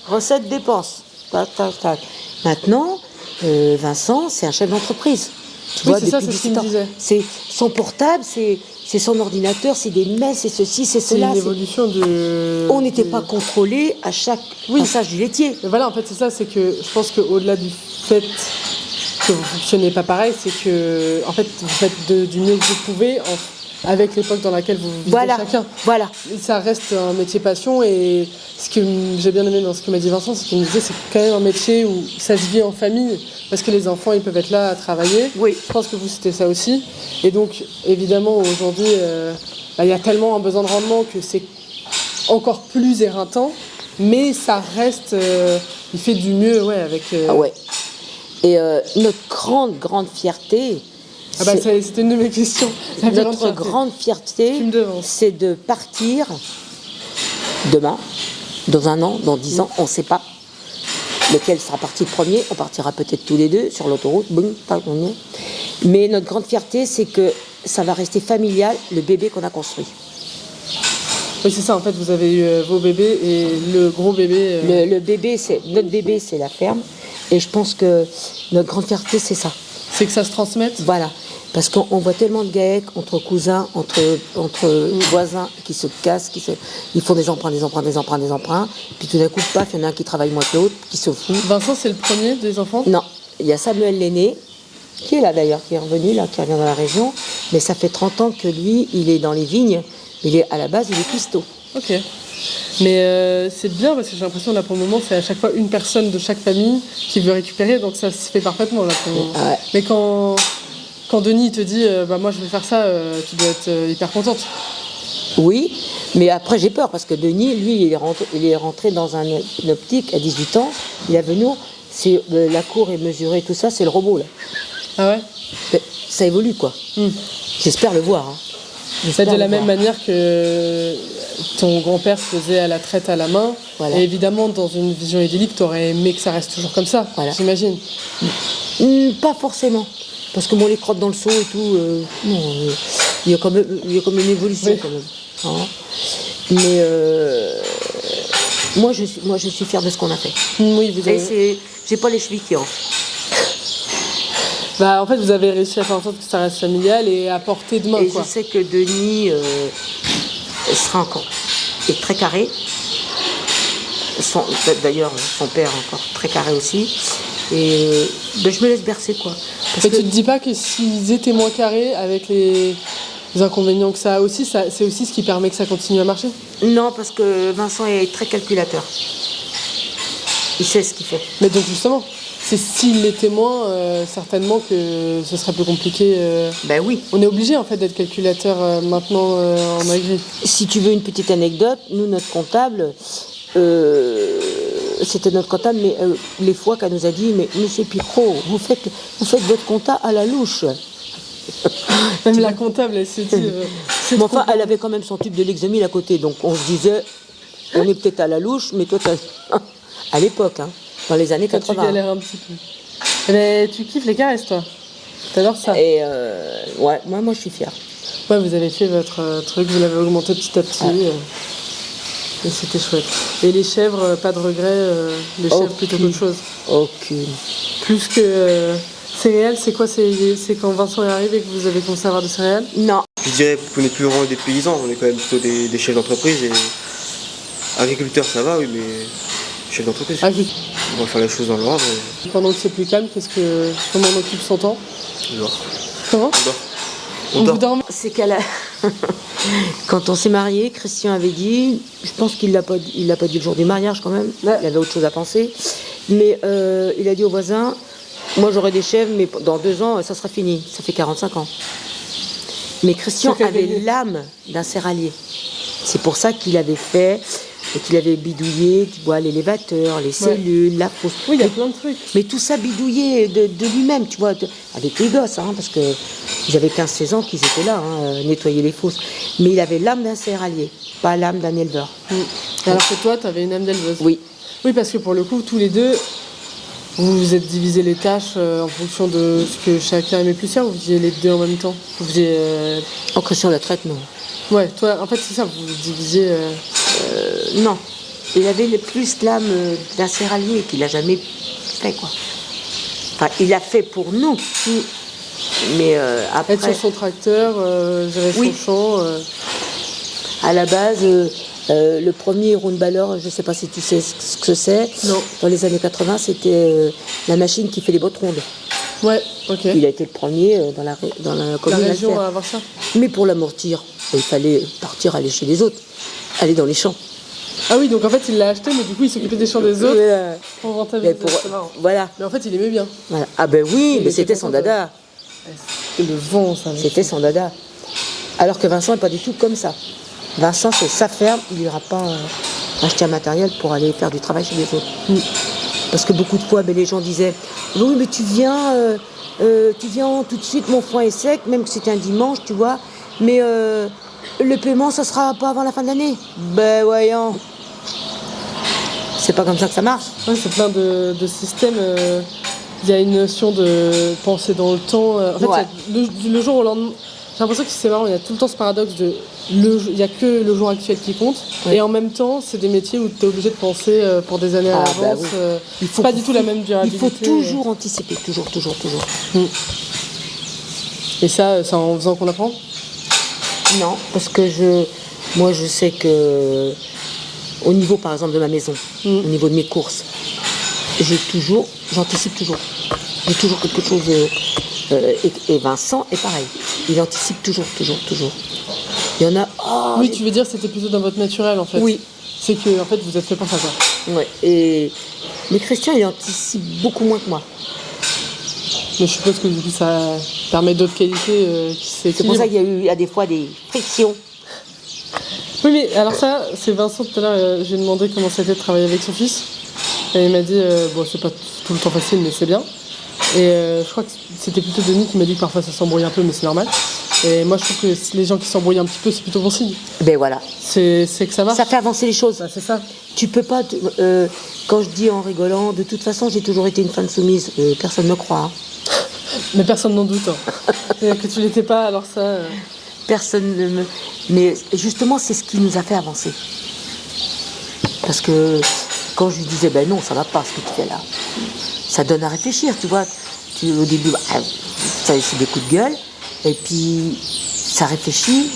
recettes, dépenses. Tac, tac, tac. Maintenant, Vincent, c'est un chef d'entreprise. Tu vois, c'est ça, depuis c'est ce qu'il me 17 ans. disait. C'est son portable, c'est son ordinateur, c'est des mails, c'est ceci, c'est C'est cela. une évolution de... On n'était pas contrôlé à chaque passage du laitier. Mais voilà, en fait, c'est ça, c'est que je pense qu'au-delà du fait que vous ne fonctionnez pas pareil, c'est que, en fait, vous faites du mieux que vous pouvez avec l'époque dans laquelle vous vivez chacun. Voilà. Et ça reste un métier passion, et ce que j'ai bien aimé dans ce que m'a dit Vincent, c'est qu'il me disait c'est quand même un métier où ça se vit en famille, parce que les enfants, ils peuvent être là à travailler. Oui. Je pense que vous, c'était ça aussi. Et donc, évidemment, aujourd'hui, il y a tellement un besoin de rendement que c'est encore plus éreintant, mais ça reste... il fait du mieux, ouais, avec... Ah ouais. Et notre grande fierté... Ah bah, c'était une de mes questions. Notre grande fierté, c'est de partir demain, dans 1 an, dans 10 ans, on ne sait pas lequel sera parti le premier. On partira peut-être tous les deux sur l'autoroute. Mais notre grande fierté, c'est que ça va rester familial, le bébé qu'on a construit. Oui, c'est ça, en fait, vous avez eu vos bébés et le gros bébé... Notre bébé, c'est la ferme. Et je pense que notre grande fierté, c'est ça. C'est que ça se transmette. Voilà. Parce qu'on voit tellement de GAEC entre cousins, entre voisins qui se cassent, ils font des emprunts. Puis tout d'un coup, paf, il y en a un qui travaille moins que l'autre, qui se fout. Vincent, c'est le premier des enfants ? Non, il y a Samuel l'aîné, qui est là d'ailleurs, qui est revenu, là, qui revient dans la région. Mais ça fait 30 ans que lui, il est dans les vignes. À la base, il est cuistot. Ok. Mais c'est bien parce que j'ai l'impression là pour le moment c'est à chaque fois une personne de chaque famille qui veut récupérer, donc ça se fait parfaitement là pour le moment. Ouais. Mais quand Denis te dit moi je vais faire ça, tu dois être hyper contente. Oui, mais après j'ai peur parce que Denis, lui, il est rentré dans une optique à 18 ans. Il est venu, c'est la cour est mesurée, tout ça, c'est le robot là. Ah ouais. Mais ça évolue quoi. J'espère le voir. Hein. C'est de la même manière que ton grand-père se faisait à la traite à la main. Voilà. Et évidemment, dans une vision idyllique, tu aurais aimé que ça reste toujours comme ça, voilà. J'imagine. Pas forcément. Parce que moi, les crottes dans le seau et tout, non, il y a quand même une évolution oui. Quand même. Hein. Mais moi, je suis fière de ce qu'on a fait. Oui, vous avez... Et j'ai pas les chevilles qui enflent. Bah, en fait, vous avez réussi à faire en sorte que ça reste familial et à portée de main, Et quoi. je sais que Denis sera encore est très carré. D'ailleurs, son père est encore très carré aussi. Et je me laisse bercer, quoi. Parce Mais que tu te dis pas que s'ils étaient moins carrés, avec les inconvénients que ça a aussi, c'est aussi ce qui permet que ça continue à marcher? non, parce que Vincent est très calculateur. Il sait ce qu'il fait. Mais donc justement, c'est s'il l'était moins, certainement que ce serait plus compliqué. Ben oui. On est obligé en fait d'être calculateur maintenant en agri. Si tu veux une petite anecdote, nous, notre comptable, c'était notre comptable, mais les fois qu'elle nous a dit, mais monsieur Picot, vous faites votre compta à la louche. Même la comptable, elle se dit. Mais enfin, elle avait quand même son tube de Lexomil à côté, donc on se disait, on est peut-être à la louche, mais toi, à l'époque, hein, dans les années Quand tu 80. galères un petit peu. Mais tu kiffes les caresses, toi. T'adores ça. Et ouais, moi, je suis fière. Ouais, vous avez fait votre truc, vous l'avez augmenté petit à petit. Et c'était chouette. Et les chèvres, pas de regret, les chèvres plutôt qu'autre chose. Aucune. Plus que céréales, c'est quoi? C'est quand Vincent est arrivé que vous avez commencé à avoir des céréales? Non. Je dirais qu'on n'est plus vraiment des paysans, on est quand même plutôt des chefs d'entreprise. Et agriculteurs, ça va, oui, mais chefs d'entreprise. Ah, oui. On va faire les choses dans l'ordre. Pendant que c'est plus calme, comment on occupe son temps? On dort. Comment? On dort. Vous dormez? C'est qu'elle a... Quand on s'est mariés, Christian avait dit, je pense qu'il l'a pas dit le jour du mariage quand même, Ouais. il avait autre chose à penser, mais il a dit aux voisins, moi j'aurai des chèvres, mais dans 2 ans, ça sera fini, ça fait 45 ans. Mais Christian Ça fait avait gagner. l'âme d'un céréalier. C'est pour ça qu'il avait fait, et qu'il avait bidouillé, tu vois, l'élévateur, les cellules, la fosse. Oui, il y a plein de trucs. Mais tout ça bidouillé de lui-même, tu vois, avec les gosses, hein, parce que j'avais 15-16 ans qu'ils étaient là, nettoyer les fosses. Mais il avait l'âme d'un céréalier, pas l'âme d'un éleveur. Alors que toi, tu avais une âme d'éleveuse. Oui. Oui, parce que pour le coup, tous les deux, vous vous êtes divisé les tâches en fonction de ce que chacun aimait plus faire, ou vous faisiez les deux en même temps? Vous faisiez. En Christian la traite, non. Ouais, toi, en fait, c'est ça, vous vous divisiez. Non. Il avait plus l'âme d'un céréalier qu'il n'a jamais fait, quoi. Enfin, il l'a fait pour nous. Mais après, Être sur son tracteur, gérer Oui. son champ. à la base, le premier roundballer, je ne sais pas si tu sais ce que c'est. Non. Dans les années 80, c'était la machine qui fait les bottes rondes. Ouais, ok. Il a été le premier dans la La commune à le région faire. à avoir ça. Mais pour l'amortir, il fallait partir, aller chez les autres, aller dans les champs. Ah oui, donc en fait, il l'a acheté, mais du coup, il s'occupait des champs des autres pour rentabiliser. Mais pour- C'est marrant. voilà. Mais en fait, il aimait bien. Voilà. Ah ben oui, Il mais était c'était content son de- dada. Et le vent, ça. C'était son dada. Alors que Vincent n'est pas du tout comme ça. Vincent, c'est sa ferme, il n'ira pas acheter un matériel pour aller faire du travail chez les autres. Parce que beaucoup de fois, les gens disaient « Oui, mais tu viens tout de suite, mon foin est sec, même que c'était un dimanche, tu vois. Mais le paiement, ça sera pas avant la fin de l'année. » Ben voyons. C'est pas comme ça que ça marche. Ouais, c'est plein de systèmes. Il y a une notion de penser dans le temps. En fait, Ouais. il y a le jour au lendemain. J'ai l'impression que c'est marrant, il y a tout le temps ce paradoxe de il n'y a que le jour actuel qui compte. Ouais. Et en même temps, c'est des métiers où tu es obligé de penser pour des années à Ah, bah l'avance. oui. Il faut pas du tout la même Il durabilité. faut toujours anticiper, toujours. Et ça, c'est en faisant qu'on apprend. Non, parce que moi je sais que au niveau par exemple de ma maison, au niveau de mes courses, j'anticipe toujours. J'ai toujours quelque chose. Et Vincent est pareil. Il anticipe toujours. Il y en a. Oh, Oui, tu veux dire c'était plutôt dans votre naturel en fait. Oui. C'est que en fait vous êtes fait pour ça quoi. Ouais. Mais Christian, il anticipe beaucoup moins que moi. Mais je suppose que du coup ça permet d'autres qualités qui C'est pour s'équilibrent. ça qu'il y a eu il y a des fois des frictions. Oui, mais alors ça, c'est Vincent tout à l'heure, j'ai demandé comment c'était de travailler avec son fils. Et il m'a dit, bon, c'est pas tout le temps facile, mais c'est bien. Et je crois que c'était plutôt Denis qui m'a dit que parfois ça s'embrouille un peu, mais c'est normal. Et moi, je trouve que les gens qui s'embrouillent un petit peu, c'est plutôt bon signe. Ben voilà. C'est que ça marche. Ça fait avancer les choses. Bah, c'est ça. Tu peux pas. Quand je dis en rigolant, de toute façon, j'ai toujours été une femme soumise. Personne ne me croit. Hein. Mais personne n'en doute. Hein. Et que tu l'étais pas, alors ça. Personne ne me. Mais justement, c'est ce qui nous a fait avancer. Parce que quand je lui disais, ben non, ça va pas ce que tu fais là, ça donne à réfléchir, tu vois. au début, c'est des coups de gueule, et puis ça réfléchit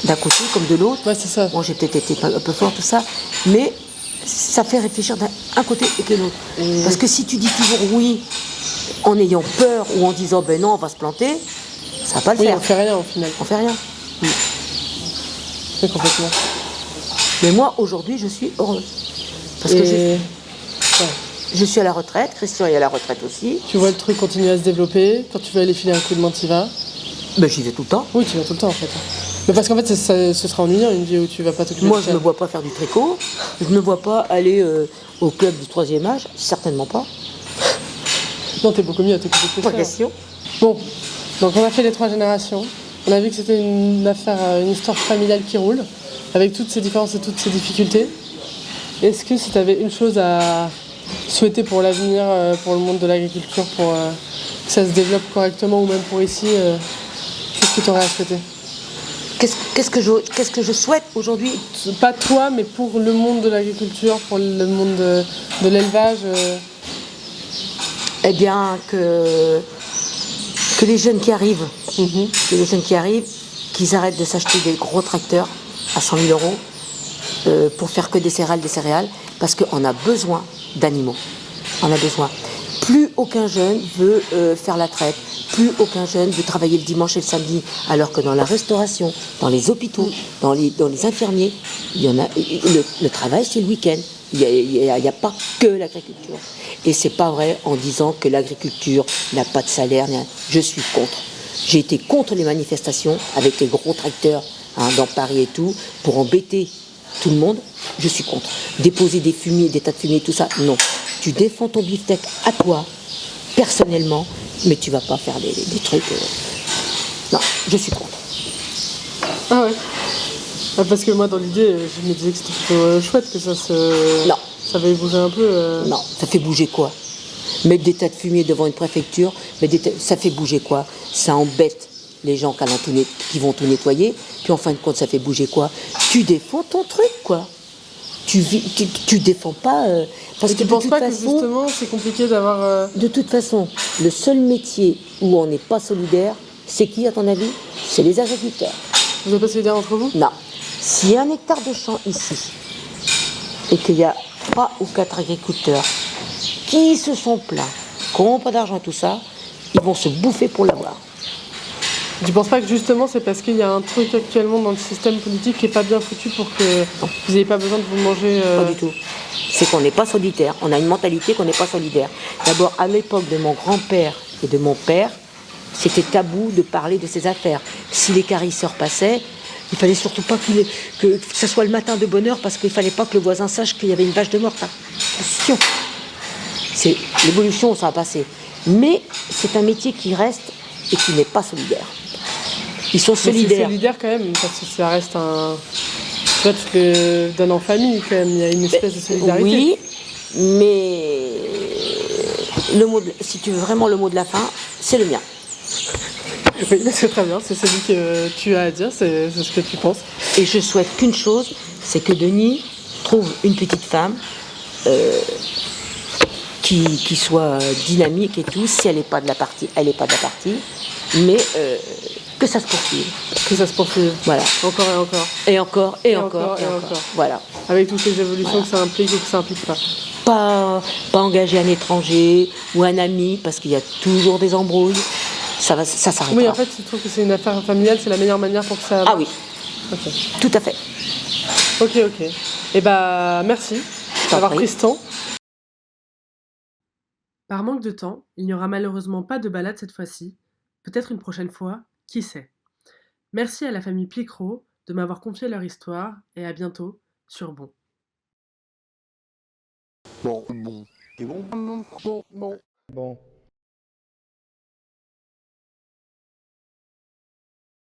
d'un côté comme de l'autre. Ouais, c'est ça. Bon, j'ai peut-être été un peu fort, tout ça, mais ça fait réfléchir d'un côté et de l'autre. Parce que si tu dis toujours oui en ayant peur ou en disant ben non, on va se planter, ça va pas le Oui, faire. on fait rien au final. On fait rien. Oui, complètement. Mais moi, aujourd'hui, je suis heureuse. Parce que Ouais. je suis à la retraite, Christian est à la retraite aussi. Tu vois le truc continuer à se développer. Quand tu veux aller filer un coup de main, t'y vas. Ben, j'y vais tout le temps. Oui, tu vas tout le temps en fait. Mais parce qu'en fait, ce sera ennuyant une vie où tu vas pas t'occuper Moi, de je ne me vois pas faire du tricot. Je ne me vois pas aller au club du 3e âge. Certainement pas. Non, t'es beaucoup mieux à t'occuper de Pas ça. question. Bon, donc on a fait les 3 générations. On a vu que c'était une affaire, une histoire familiale qui roule, avec toutes ces différences et toutes ces difficultés. Est-ce que si tu avais une chose à souhaiter pour l'avenir, pour le monde de l'agriculture, pour que ça se développe correctement ou même pour ici, qu'est-ce que tu aurais à souhaiter? Qu'est-ce que je souhaite aujourd'hui? Pas toi, mais pour le monde de l'agriculture, pour le monde de l'élevage. Eh bien, que les jeunes qui arrivent, qu'ils arrêtent de s'acheter des gros tracteurs à 100 000 euros pour faire que des céréales, parce qu'on a besoin d'animaux. On a besoin. Plus aucun jeune veut faire la traite, plus aucun jeune veut travailler le dimanche et le samedi, alors que dans la restauration, dans les hôpitaux, dans les infirmiers, il y en a, le travail c'est le week-end. Il n'y a pas que l'agriculture. Et c'est pas vrai en disant que l'agriculture n'a pas de salaire. Je suis contre. J'ai été contre les manifestations avec les gros tracteurs dans Paris et tout, pour embêter tout le monde. Je suis contre. Déposer des fumiers, des tas de fumier, tout ça, non. Tu défends ton beefsteak à toi, personnellement, mais tu vas pas faire des trucs... Non, je suis contre. Ah ouais. Ah, parce que moi, dans l'idée, je me disais que c'était plutôt chouette que Non. ça veuille bouger un peu. Non, ça fait bouger quoi? Mettre des tas de fumier devant une préfecture, ça fait bouger quoi? Ça embête les gens qui vont tout nettoyer, puis en fin de compte, ça fait bouger quoi? Tu défends ton truc, quoi. Tu défends pas... parce que tu penses pas que justement, c'est compliqué d'avoir... De toute façon, le seul métier où on n'est pas solidaire, c'est qui, à ton avis? C'est les agriculteurs. Vous n'êtes pas solidaires entre vous? Non. S'il y a 1 hectare de champ ici, et qu'il y a 3 ou 4 agriculteurs qui se sont plaints, qui n'ont pas d'argent, tout ça, ils vont se bouffer pour l'avoir. Tu penses pas que justement c'est parce qu'il y a un truc actuellement dans le système politique qui est pas bien foutu pour que vous n'ayez pas besoin de vous manger... Pas du tout. C'est qu'on n'est pas solidaire. On a une mentalité qu'on n'est pas solidaire. D'abord, à l'époque de mon grand-père et de mon père, c'était tabou de parler de ces affaires. Si les carisseurs passaient, il fallait surtout pas que ce soit le matin de bonne heure, parce qu'il fallait pas que le voisin sache qu'il y avait une vache de morte. Attention. C'est l'évolution, ça a passé. Mais c'est un métier qui reste et qui n'est pas solidaire. Ils sont solidaires. C'est solidaire quand même, parce que ça reste un... Tu vois, tu te le donnes en famille quand même, il y a une espèce de solidarité. Oui, mais si tu veux vraiment le mot de la fin, c'est le mien. Oui, c'est très bien, c'est celui que tu as à dire, c'est ce que tu penses. Et je souhaite qu'une chose, c'est que Denis trouve une petite femme qui soit dynamique et tout. Si elle n'est pas de la partie, elle n'est pas de la partie. Mais que ça se poursuive. Que ça se poursuive. Voilà. Encore et encore. Et encore, et encore, et encore. Voilà. Avec toutes les évolutions que ça implique ou que ça implique pas. Pas engager un étranger ou un ami, parce qu'il y a toujours des embrouilles. Ça s'arrêtera. Oui, en fait, je trouve que c'est une affaire familiale, c'est la meilleure manière pour que ça... Ah oui, Ok. tout à fait. Ok. Eh bah, merci d'avoir pris ce temps. Par manque de temps, il n'y aura malheureusement pas de balade cette fois-ci. Peut-être une prochaine fois, qui sait. Merci à la famille Plicro de m'avoir confié leur histoire et à bientôt sur Bon. Bon. C'est bon? Bon.